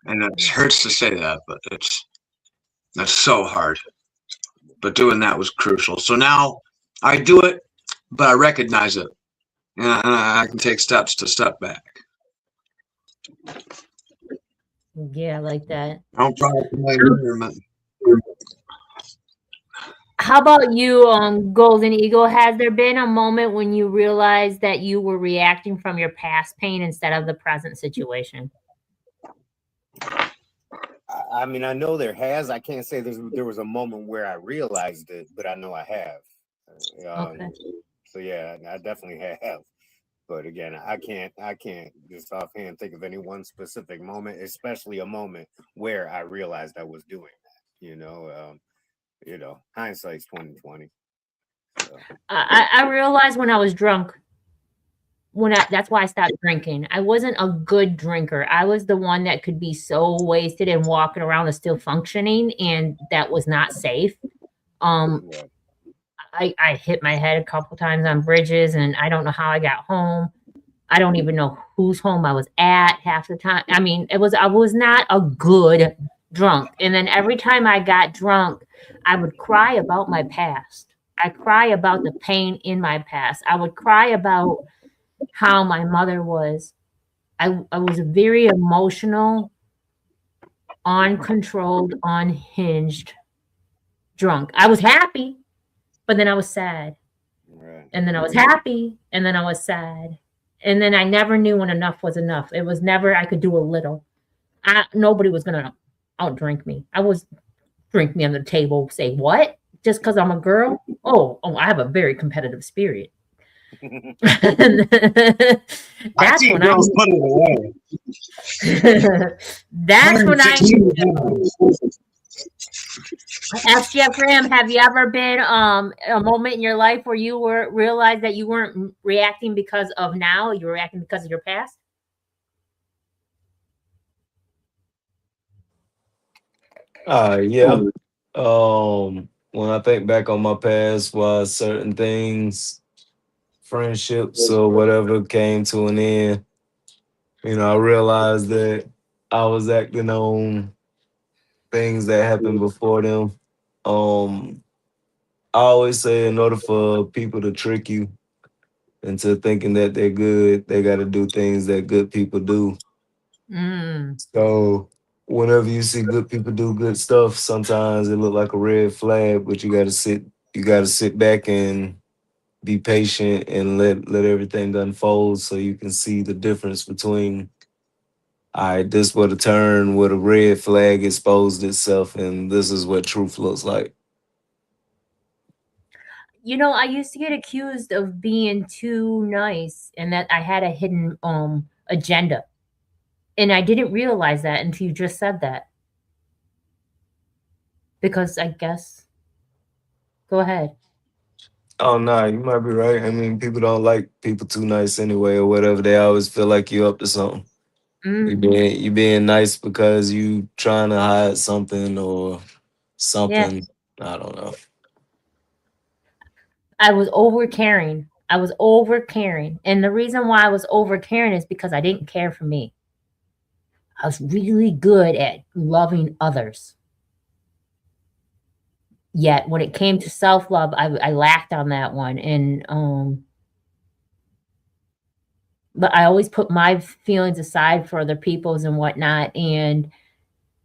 And it hurts to say that, but that's so hard. But doing that was crucial. So now I do it, but I recognize it. And I can take steps to step back. Yeah, I like that. No problem. How about you, Golden Eagle? Has there been a moment when you realized that you were reacting from your past pain instead of the present situation? I mean, I know there has. I can't say there was a moment where I realized it, but I know I have. Okay. So yeah, I definitely have. But again, I can't just offhand think of any one specific moment, especially a moment where I realized I was doing that. Hindsight's 2020. So. I realized when I was drunk. That's why I stopped drinking. I wasn't a good drinker. I was the one that could be so wasted and walking around and still functioning, and that was not safe. Yeah. I hit my head a couple times on bridges, and I don't know how I got home. I don't even know whose home I was at half the time. I mean, I was not a good drunk. And then every time I got drunk, I would cry about my past. I cry about the pain in my past. I would cry about how my mother was. I was very emotional, uncontrolled, unhinged, drunk. I was happy, but then I was sad. Right. And then I was happy, and then I was sad. And then I never knew when enough was enough. It was never I could do a little. Nobody was gonna outdrink me. I was drink me on the table, say what? Just because I'm a girl? Oh, I have a very competitive spirit. That's when girls put it away. That's when I asked Jeff Graham, have you ever been a moment in your life where you realized that you weren't reacting because of now, you were reacting because of your past? Yeah. When I think back on my past, why certain things, friendships or whatever came to an end, I realized that I was acting on things that happened before them. I always say in order for people to trick you into thinking that they're good, they got to do things that good people do. So whenever you see good people do good stuff, sometimes it look like a red flag, but you gotta sit back and be patient and let everything unfold so you can see the difference between, all right, this was a turn where the red flag exposed itself, and this is what truth looks like. I used to get accused of being too nice and that I had a hidden agenda. And I didn't realize that until you just said that. Because I guess go ahead. Oh no, you might be right. I mean, people don't like people too nice anyway, or whatever. They always feel like you up to something. You being nice because you trying to hide something or Yeah. something. I don't know. I was over caring. And the reason why I was over caring is because I didn't care for me. I was really good at loving others. Yet when it came to self-love, I lacked on that one. And but I always put my feelings aside for other people's and whatnot. And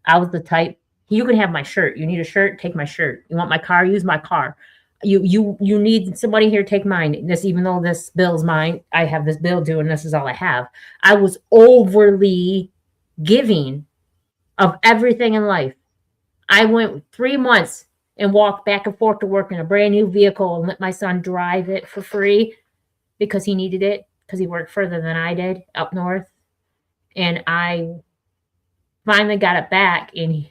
I was the type, you can have my shirt. You need a shirt, take my shirt. You want my car, use my car. You need somebody here, take mine. This, even though this bill's mine, I have this bill due and this is all I have. I was overly giving of everything in life. I went 3 months and walked back and forth to work in a brand new vehicle and let my son drive it for free because he needed it, because he worked further than I did up north. And I finally got it back. And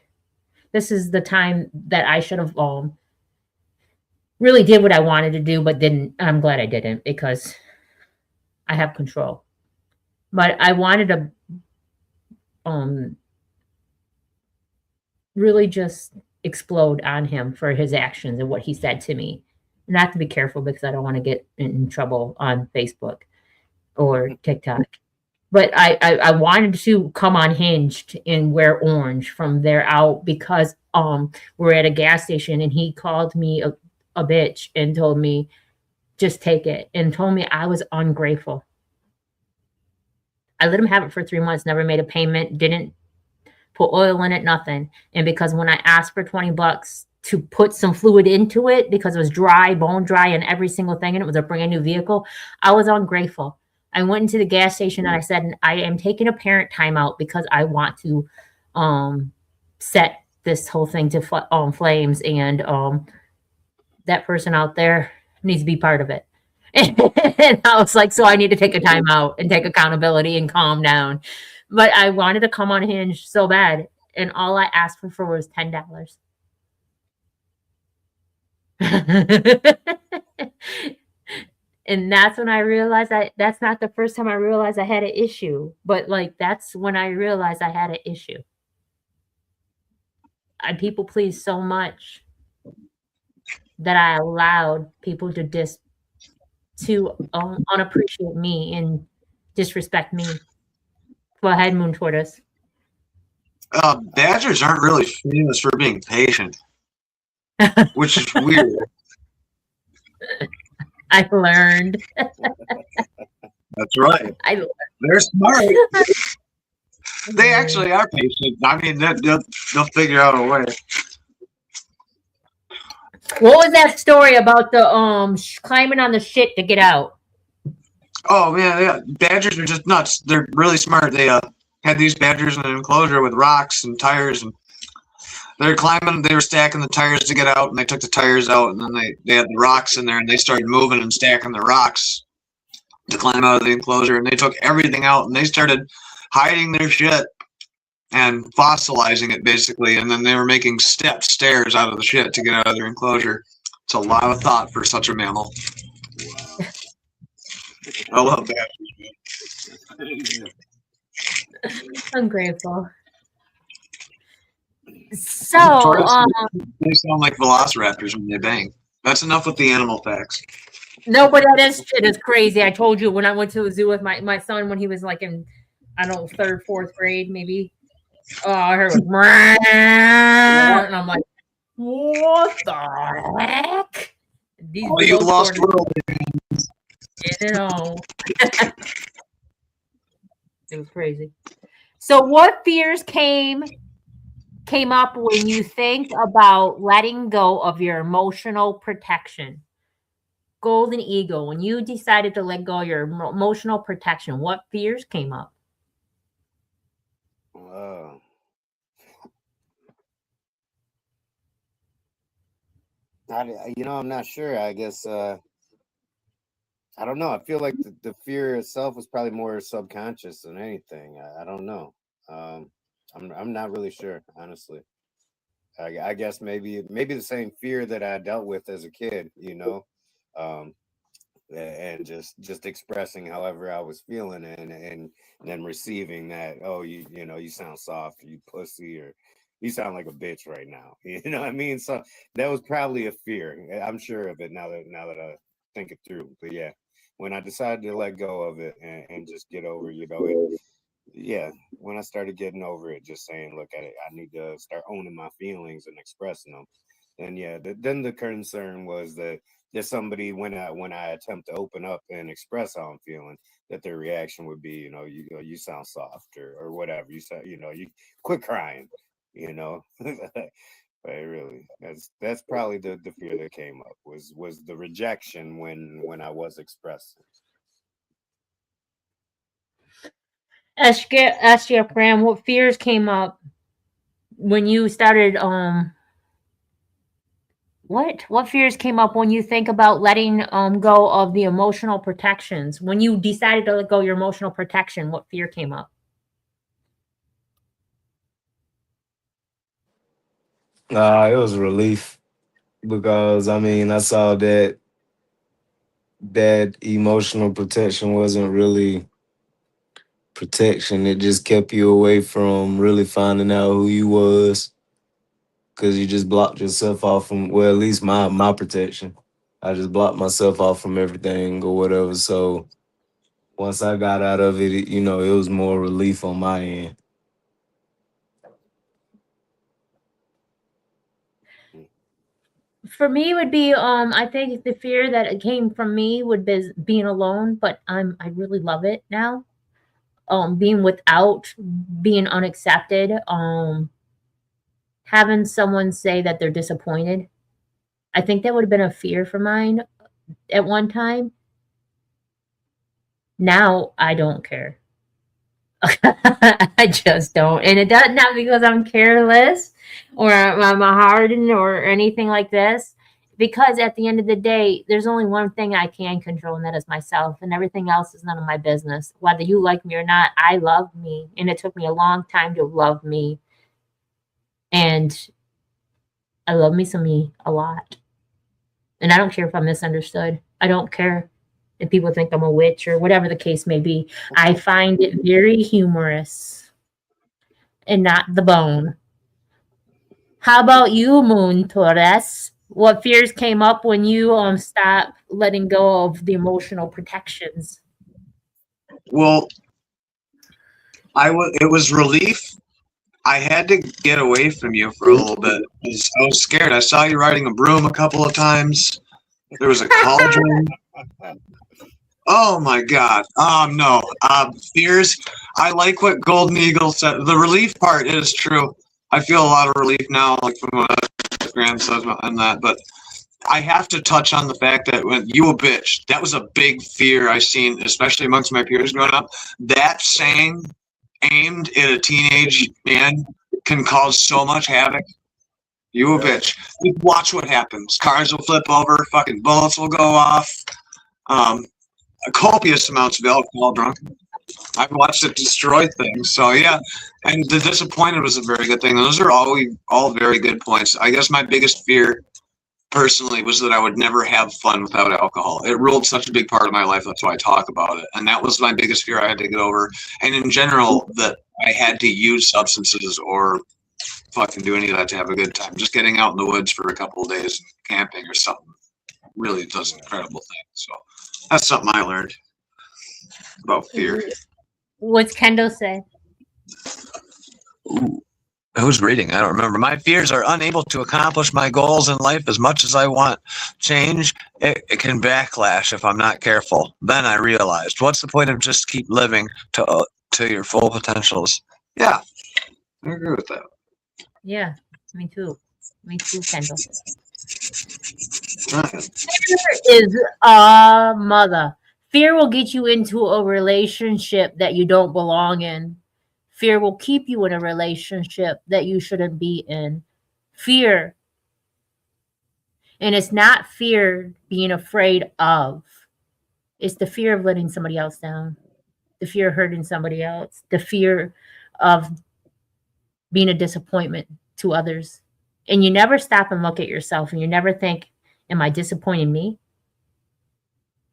this is the time that I should have really did what I wanted to do, but didn't. I'm glad I didn't because I have control. But I wanted to really just explode on him for his actions and what he said to me. And I have to be careful because I don't want to get in trouble on Facebook or TikTok. But I wanted to come unhinged and wear orange from there out because we're at a gas station and he called me a bitch and told me just take it and told me I was ungrateful. I let him have it for 3 months, never made a payment, didn't put oil in it, nothing. And because when I asked for $20 to put some fluid into it because it was dry, bone dry, and every single thing, and it was a brand new vehicle. I was ungrateful. I went into the gas station and I said, I am taking a parent timeout because I want to set this whole thing to flames, and that person out there needs to be part of it. And I was like, so I need to take a time out and take accountability and calm down. But I wanted to come unhinged so bad, and all I asked for was $10. And that's when I realized that's not the first time I realized I had an issue, but like that's when I realized I had an issue. I people please so much that I allowed people to unappreciate me and disrespect me. Go ahead, Moon Tortoise. Badgers aren't really famous for being patient, which is weird. I learned. That's right. They're smart. They actually are patient. I mean, they'll figure out a way. What was that story about the climbing on the shit to get out? Oh man, yeah. Badgers are just nuts. They're really smart. They had these badgers in an enclosure with rocks and tires, and they were climbing. They were stacking the tires to get out, and they took the tires out, and then they had the rocks in there, and they started moving and stacking the rocks to climb out of the enclosure, and they took everything out, and they started hiding their shit and fossilizing it basically, and then they were making stairs out of the shit to get out of their enclosure. It's a lot of thought for such a mammal. I love that. I'm grateful. So, they sound like velociraptors when they bang. That's enough with the animal facts. No, but that shit is crazy. I told you when I went to a zoo with my son when he was like in, I don't know, 3rd, 4th grade, maybe. Oh, I heard it was, and I'm like, what the heck? You lost world. You know. It was crazy. So what fears came up when you think about letting go of your emotional protection? Golden Eagle, when you decided to let go of your emotional protection, what fears came up? Wow. I'm not sure. I guess I don't know. I feel like the fear itself was probably more subconscious than anything. I don't know. I'm not really sure, honestly. I guess maybe the same fear that I dealt with as a kid, and just expressing however I was feeling, and then receiving that, oh, you sound soft, you pussy, or you sound like a bitch right now. You know what I mean? So that was probably a fear. I'm sure of it now that I think it through. But yeah, when I decided to let go of it and just get over, when I started getting over it, just saying, look, I need to start owning my feelings and expressing them. And then the concern was that there's somebody when I attempt to open up and express how I'm feeling, that their reaction would be, you sound soft or whatever. You sound, you quit crying, But really, that's probably the fear that came up was the rejection when I was expressing. SGF Graham, what fears came up when you started what fears came up when you think about letting go of the emotional protections? When you decided to let go of your emotional protection, what fear came up? It was a relief because I saw that emotional protection wasn't really protection. It just kept you away from really finding out who you was, because you just blocked yourself off from, well, at least my protection. I just blocked myself off from everything or whatever. So once I got out of it, it was more relief on my end. For me, it would be I think the fear that came from me would be being alone, but I really love it now. Being without, being unaccepted, having someone say that they're disappointed. I think that would have been a fear for mine at one time. Now I don't care. I just don't. And it doesn't not because I'm careless or I'm hardened or anything like this. Because at the end of the day, there's only one thing I can control, and that is myself. And everything else is none of my business. Whether you like me or not, I love me. And it took me a long time to love me. And I love me a lot. And I don't care if I'm misunderstood. I don't care if people think I'm a witch or whatever the case may be. I find it very humorous and not the bone. How about you, Moon Torres? What fears came up when you stopped letting go of the emotional protections? Well, it was relief. I had to get away from you for a little bit. I was scared. I saw you riding a broom a couple of times. There was a cauldron. Oh my God. No. Fears. I like what Golden Eagle said. The relief part is true. I feel a lot of relief now, like from what Graham says and that. But I have to touch on the fact that when you a bitch, that was a big fear I seen, especially amongst my peers growing up. That saying aimed at a teenage man can cause so much havoc. You a bitch. Watch what happens. Cars will flip over. Fucking bullets will go off. Copious amounts of alcohol drunk. I've watched it destroy things. So yeah, and the disappointed was a very good thing. Those are all very good points. I guess my biggest fear personally was that I would never have fun without alcohol. It ruled such a big part of my life. That's why I talk about it. And that was my biggest fear I had to get over. And in general, that I had to use substances or fucking do any of that to have a good time. Just getting out in the woods for a couple of days and camping or something really does incredible things. So that's something I learned about fear. What's Kendall say? Ooh. Who's reading? I don't remember. My fears are unable to accomplish my goals in life as much as I want. Change, it can backlash if I'm not careful. Then I realized, what's the point of just keep living to your full potentials? Yeah, I agree with that. Yeah, me too. Me too, Kendall. Right. Fear is a mother. Fear will get you into a relationship that you don't belong in. Fear will keep you in a relationship that you shouldn't be in. Fear. And it's not fear being afraid of. It's the fear of letting somebody else down. The fear of hurting somebody else. The fear of being a disappointment to others. And you never stop and look at yourself and you never think, am I disappointing me?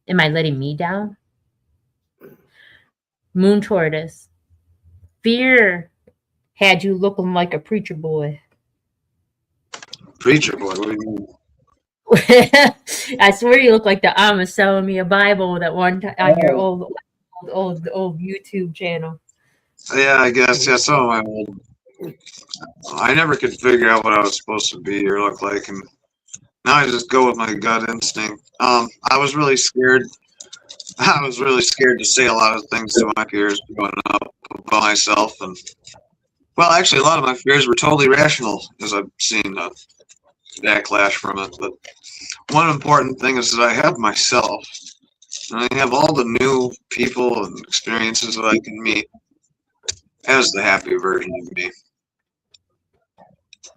Am I letting me down? Moon Tortoise. Fear had you looking like a preacher boy. Preacher boy, what do you mean? I swear you look like the Amish selling me a Bible that one time on your old YouTube channel. Yeah, I guess. Yeah, some of my old. I never could figure out what I was supposed to be or look like, and now I just go with my gut instinct. I was really scared. I was really scared to say a lot of things to my peers growing up about myself, and well, actually, a lot of my fears were totally rational, as I've seen a backlash from it. But one important thing is that I have myself, and I have all the new people and experiences that I can meet as the happy version of me.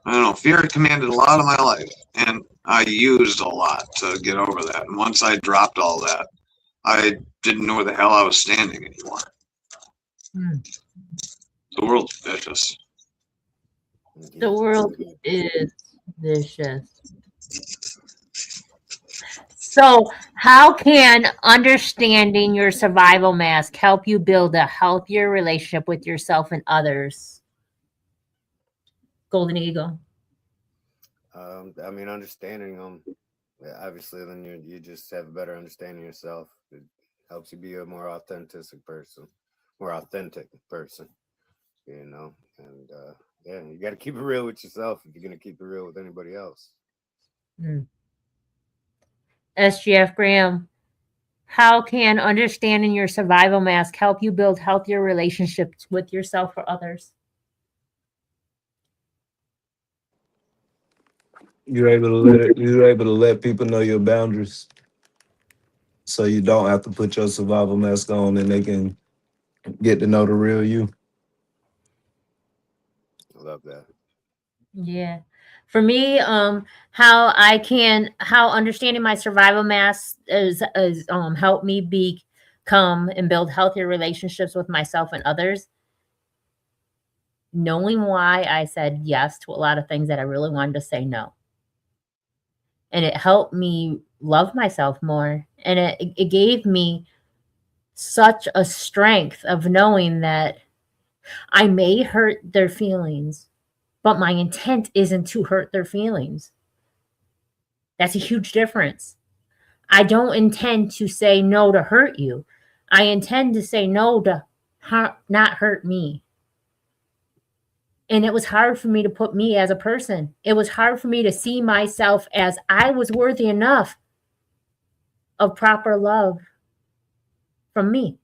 I don't know, fear commanded a lot of my life, and I used a lot to get over that. And once I dropped all that, I didn't know where the hell I was standing anymore. The world's vicious. The world is vicious. So, how can understanding your survival mask help you build a healthier relationship with yourself and others? Golden Eagle. I mean, understanding them, obviously, then you just have a better understanding of yourself. It helps you be a more authentic person, you know. And yeah, you got to keep it real with yourself if you're gonna keep it real with anybody else. SGF Graham, how can understanding your survival mask help you build healthier relationships with yourself or others? You're able to let people know your boundaries, so you don't have to put your survival mask on, and they can get to know the real you. I love that. Yeah. For me, how understanding my survival mask is helped me become and build healthier relationships with myself and others. Knowing why I said yes to a lot of things that I really wanted to say no. And it helped me love myself more. And it gave me such a strength of knowing that I may hurt their feelings, but my intent isn't to hurt their feelings. That's a huge difference. I don't intend to say no to hurt you. I intend to say no to not hurt me. And it was hard for me to put me as a person. It was hard for me to see myself as I was worthy enough of proper love from me.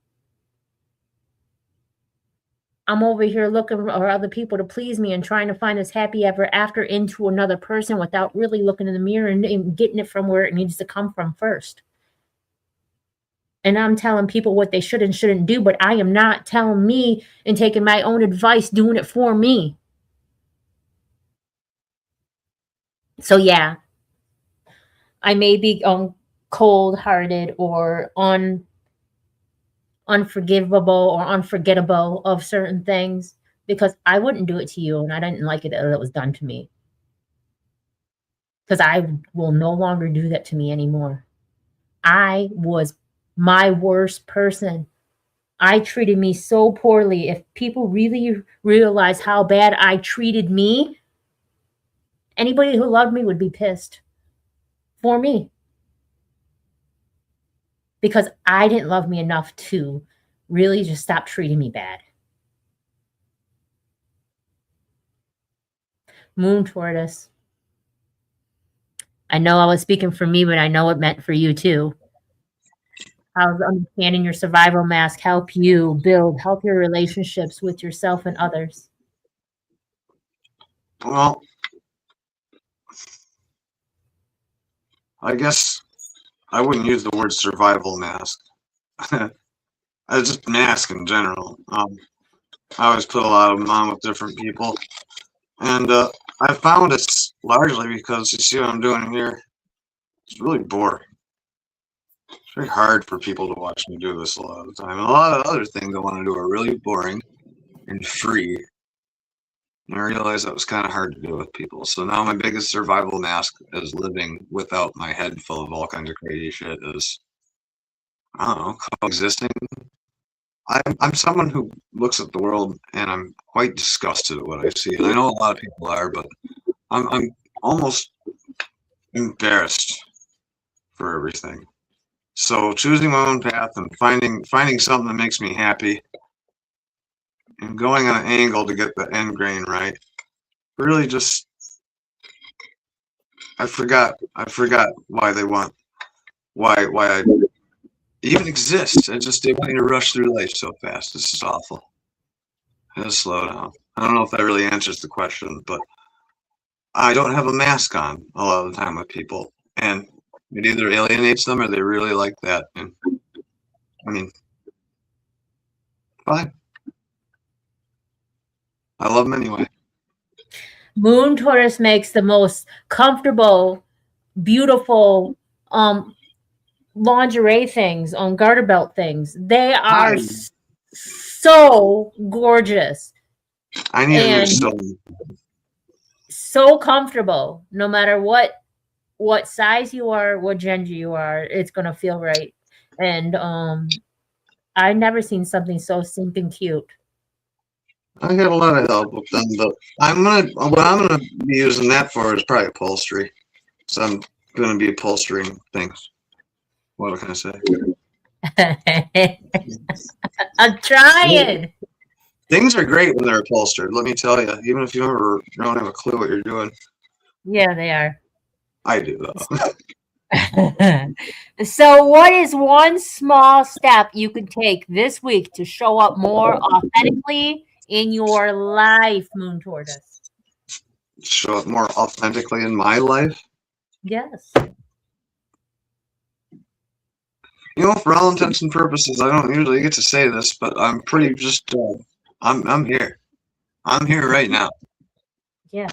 I'm over here looking for other people to please me and trying to find this happy ever after into another person without really looking in the mirror and getting it from where it needs to come from first. And I'm telling people what they should and shouldn't do, but I am not telling me and taking my own advice, doing it for me. So yeah, I may be cold-hearted or unforgivable or unforgettable of certain things because I wouldn't do it to you and I didn't like it that it was done to me. Because I will no longer do that to me anymore. I was my worst person. I treated me so poorly. If people really realize how bad I treated me, anybody who loved me would be pissed for me. Because I didn't love me enough to really just stop treating me bad. Moon Tortoise. I know I was speaking for me, but I know it meant for you too. How does understanding your survival mask help you build healthier relationships with yourself and others? Well, I guess I wouldn't use the word survival mask. It's just mask in general. I always put a lot of them on with different people. And I found it's largely because you see what I'm doing here. It's really boring. It's very hard for people to watch me do this a lot of the time. And a lot of other things I want to do are really boring and free. And I realized that was kind of hard to do with people. So now my biggest survival mask is living without my head full of all kinds of crazy shit is, I don't know, coexisting. I'm someone who looks at the world and I'm quite disgusted at what I see. And I know a lot of people are, but I'm almost embarrassed for everything. So choosing my own path and finding something that makes me happy and going on an angle to get the end grain right. Really just I forgot why they want why I even exist. I just they want you to rush through life so fast. This is awful. Just slow down. I don't know if that really answers the question, but I don't have a mask on a lot of the time with people, and it either alienates them or they really like that. And I mean, fine. I love them anyway. Moon Tortoise makes the most comfortable, beautiful lingerie things, garter belt things. They are so gorgeous. I need a new stove. So comfortable, no matter what size you are, what gender you are, it's gonna feel right. And I've never seen something so stinking cute. I got a lot of help with them, but what I'm gonna be using that for is probably upholstery. So I'm gonna be upholstering things. What can I say? I'm trying. Things are great when they're upholstered. Let me tell you, even if you don't have a clue what you're doing. Yeah, they are. I do though. So what is one small step you could take this week to show up more authentically in your life, Moon Tortoise? show up more authentically in my life. Yes. You know, for all intents and purposes, I don't usually get to say this, but I'm pretty just, I'm here. I'm here right now. Yeah.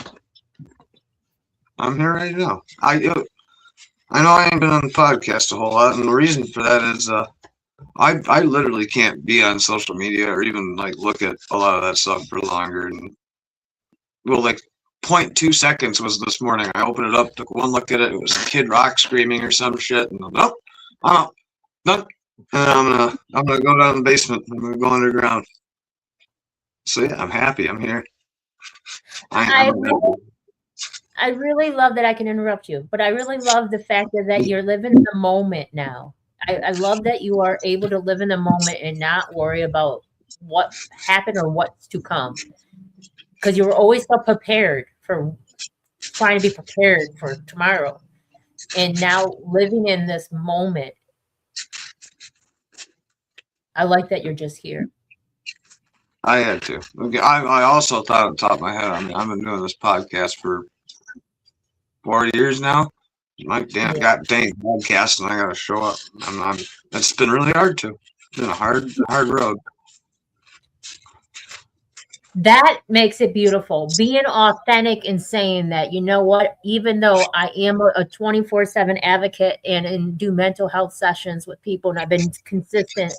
I'm here right now. I know I ain't been on the podcast a whole lot, and the reason for that is, I literally can't be on social media or even like look at a lot of that stuff for longer. And well, like 0.2 seconds was this morning. I opened it up, took one look at it. It was Kid Rock screaming or some shit, and nope, nope. And I'm gonna go down the basement. I'm gonna go underground. So yeah, I'm happy. I'm here. I really love that I can interrupt you, but I really love the fact that you're living the moment now. I love that you are able to live in the moment and not worry about what happened or what's to come. Because you were always so prepared for trying to be prepared for tomorrow. And now living in this moment, I like that you're just here. I had to. Okay, I also thought on top of my head, I mean, I've been doing this podcast for 4 years now. My damn podcast, and I gotta show up. It's been really hard to. It's been a hard road. That makes it beautiful. Being authentic and saying that, you know what, even though I am a 24/7 advocate and do mental health sessions with people, and I've been consistent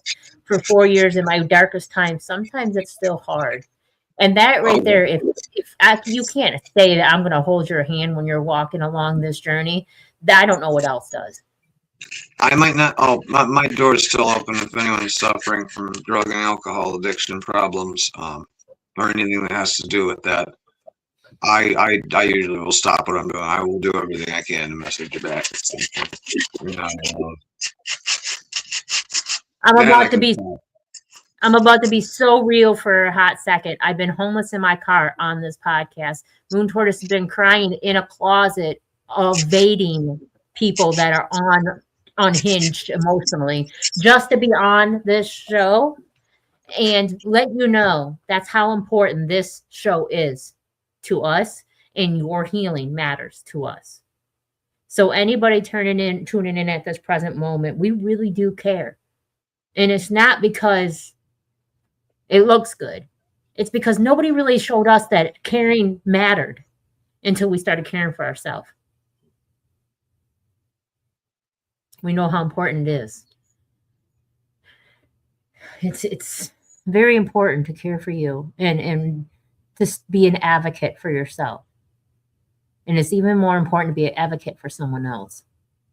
for 4 years in my darkest times, sometimes it's still hard. And that right there, if you can't say that I'm going to hold your hand when you're walking along this journey, I don't know what else does. I might not. Oh, my door is still open if anyone's suffering from drug and alcohol addiction problems, or anything that has to do with that. I usually will stop what I'm doing. I will do everything I can to message you back. You know, I'm about to be so real for a hot second. I've been homeless in my car on this podcast. Moon Tortoise has been crying in a closet, evading people that are unhinged emotionally, just to be on this show and let you know that's how important this show is to us, and your healing matters to us. So anybody tuning in at this present moment, we really do care. And it's not because it looks good. It's because nobody really showed us that caring mattered until we started caring for ourselves. We know how important it is. It's very important to care for you and just be an advocate for yourself. And it's even more important to be an advocate for someone else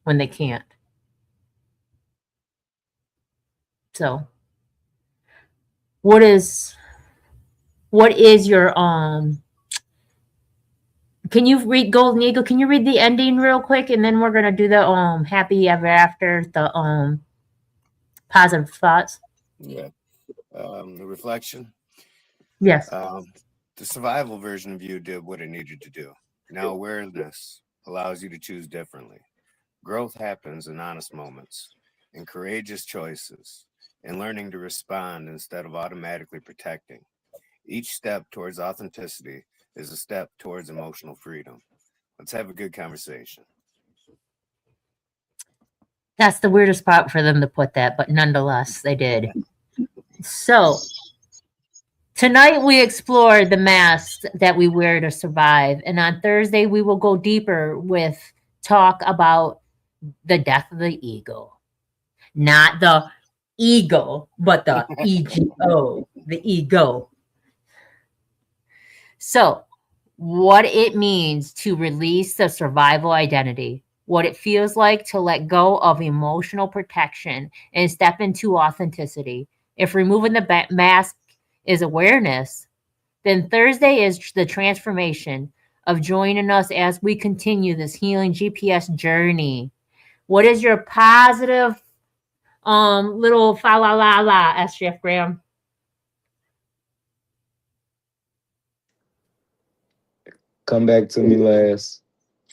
when they can't. So what is your can you read Golden Eagle? Can you read the ending real quick, and then we're gonna do the happy ever after, the positive thoughts. Yeah. The reflection. Yes. The survival version of you did what it needed to do. Now awareness allows you to choose differently. Growth happens in honest moments, in courageous choices, in learning to respond instead of automatically protecting. Each step towards authenticity is a step towards emotional freedom. Let's have a good conversation. That's the weirdest spot for them to put that, but nonetheless, they did. So tonight we explored the masks that we wear to survive. And on Thursday, we will go deeper with talk about the death of the ego. Not the ego, but the ego, the ego. So what it means to release the survival identity, what it feels like to let go of emotional protection and step into authenticity. If removing the mask is awareness, then Thursday is the transformation of joining us as we continue this healing GPS journey. What is your positive little fa la la la, SGF Graham? Come back to me last.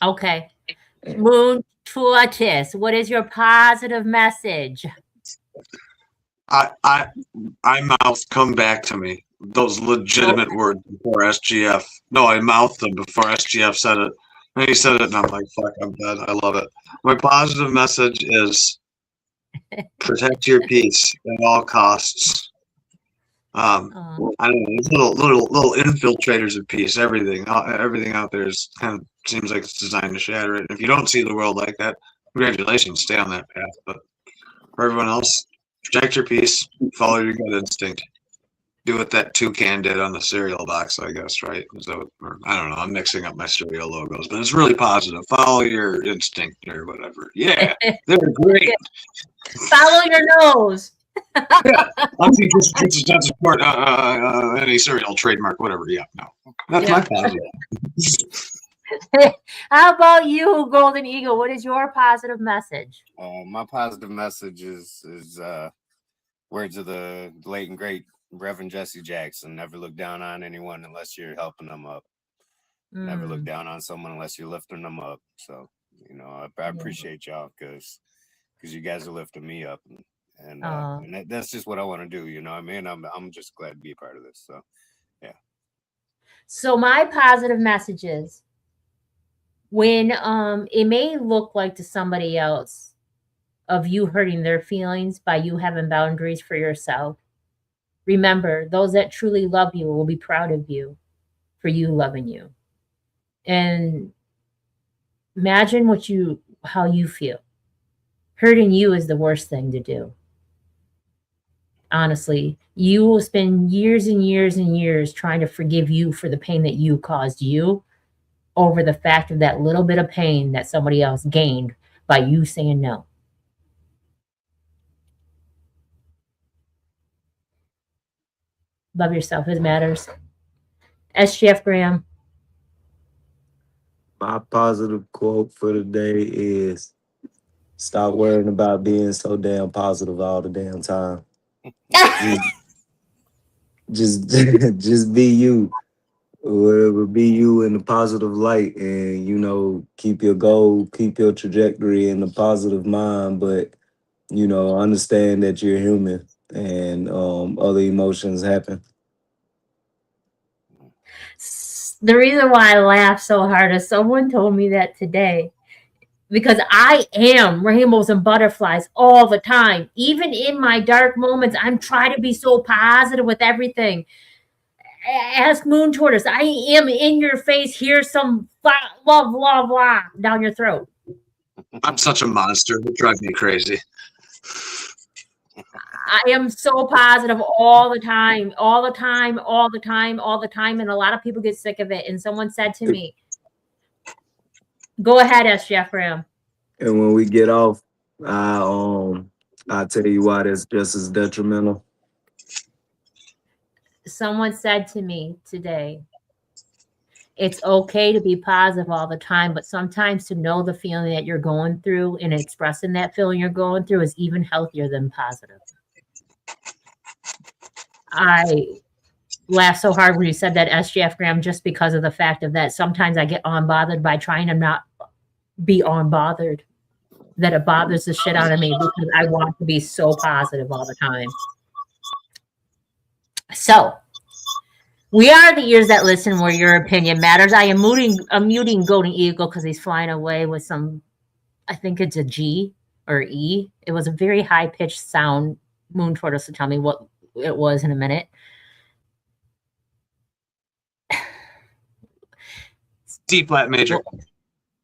Okay. Moon Tortoise, what is your positive message? I mouth come back to me those legitimate words before SGF. No, I mouthed them before SGF said it. And he said it, and I'm like, fuck, I'm dead. I love it. My positive message is protect your peace at all costs. I don't know, these little infiltrators of peace. Everything out there is kind of seems like it's designed to shatter it. And if you don't see the world like that, congratulations, stay on that path. But for everyone else, protect your peace, follow your gut instinct. Do what that toucan did on the cereal box, I guess, right? So, or, I don't know. I'm mixing up my cereal logos, but it's really positive. Follow your instinct or whatever. Yeah, they're great. Follow your nose. Yeah, I think this doesn't support any cereal trademark, whatever. Yeah, no, that's my positive. How about you, Golden Eagle? What is your positive message? My positive message is words of the late and great Reverend Jesse Jackson. Never look down on anyone unless you're helping them up. Never look down on someone unless you're lifting them up. So, you know, I appreciate y'all because you guys are lifting me up. And that's just what I want to do. You know what I mean? I'm just glad to be a part of this. So, yeah. So my positive message is when it may look like to somebody else of you hurting their feelings by you having boundaries for yourself, remember, those that truly love you will be proud of you for you loving you. And imagine how you feel. Hurting you is the worst thing to do. Honestly, you will spend years and years and years trying to forgive you for the pain that you caused you over the fact of that little bit of pain that somebody else gained by you saying no. Love yourself. It matters. SGF Graham. My positive quote for the day is stop worrying about being so damn positive all the damn time. Just be you. Whatever, be you in the positive light, and you know, keep your goal, keep your trajectory in the positive mind, but you know, understand that you're human and other emotions happen. The reason why I laugh so hard is someone told me that today. Because I am rainbows and butterflies all the time. Even in my dark moments, I'm trying to be so positive with everything. Ask Moon Tortoise. I am in your face. Here's some blah, blah, blah down your throat. I'm such a monster. It drives me crazy. I am so positive all the time, all the time, all the time, all the time. And a lot of people get sick of it. And someone said to me, go ahead, SGF Graham. And when we get off, I'll tell you why that's just as detrimental. Someone said to me today, it's okay to be positive all the time, but sometimes to know the feeling that you're going through and expressing that feeling you're going through is even healthier than positive. I laughed so hard when you said that, SGF Graham, just because of the fact of that sometimes I get unbothered by trying to not be unbothered, that it bothers the shit out of me because I want to be so positive all the time. So we are the ears that listen where your opinion matters. I am muting Golden Eagle because he's flying away with some, I think it's a G or E. It was a very high-pitched sound. Moon Tortoise will tell me what it was in a minute. D flat major.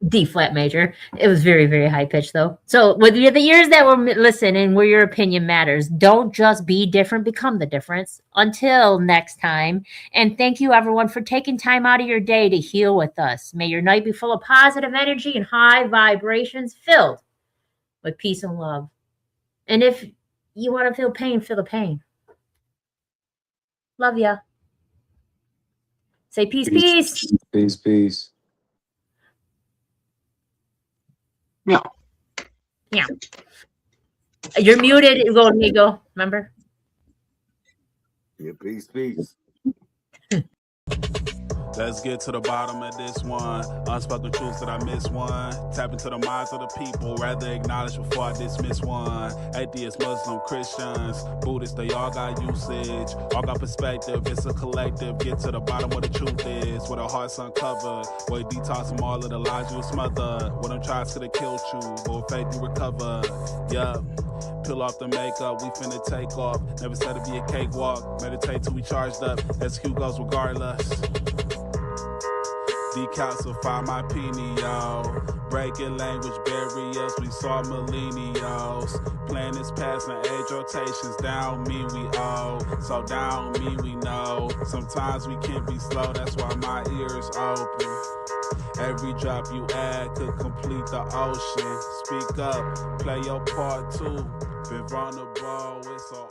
D flat major. It was very, very high pitched though. So with the ears that were listening, where your opinion matters, don't just be different, become the difference. Until next time. And thank you everyone for taking time out of your day to heal with us. May your night be full of positive energy and high vibrations filled with peace and love. And if you want to feel the pain. Love ya. Say peace, peace. Peace, peace. Yeah. Yeah. You're muted, Golden Eagle. Remember? Yeah, peace, peace. Let's get to the bottom of this one. Unspoken truths that I miss one. Tap into the minds of the people, rather acknowledge before I dismiss one. Atheists, Muslim, Christians, Buddhists, they all got usage. All got perspective, it's a collective. Get to the bottom where the truth is, where the heart's uncovered. Where you detox from all of the lies you smothered. Where them tries could have killed you, but with faith you recover. Yup. Peel off the makeup, we finna take off. Never said it'd be a cakewalk. Meditate till we charged up. Execute goes regardless. Decalcify my pineal. Breaking language barriers, we saw millennials. Planets passing age rotations, down me we owe. So down me we know. Sometimes we can be slow, that's why my ears open. Every drop you add could complete the ocean. Speak up, play your part too. Been vulnerable, it's so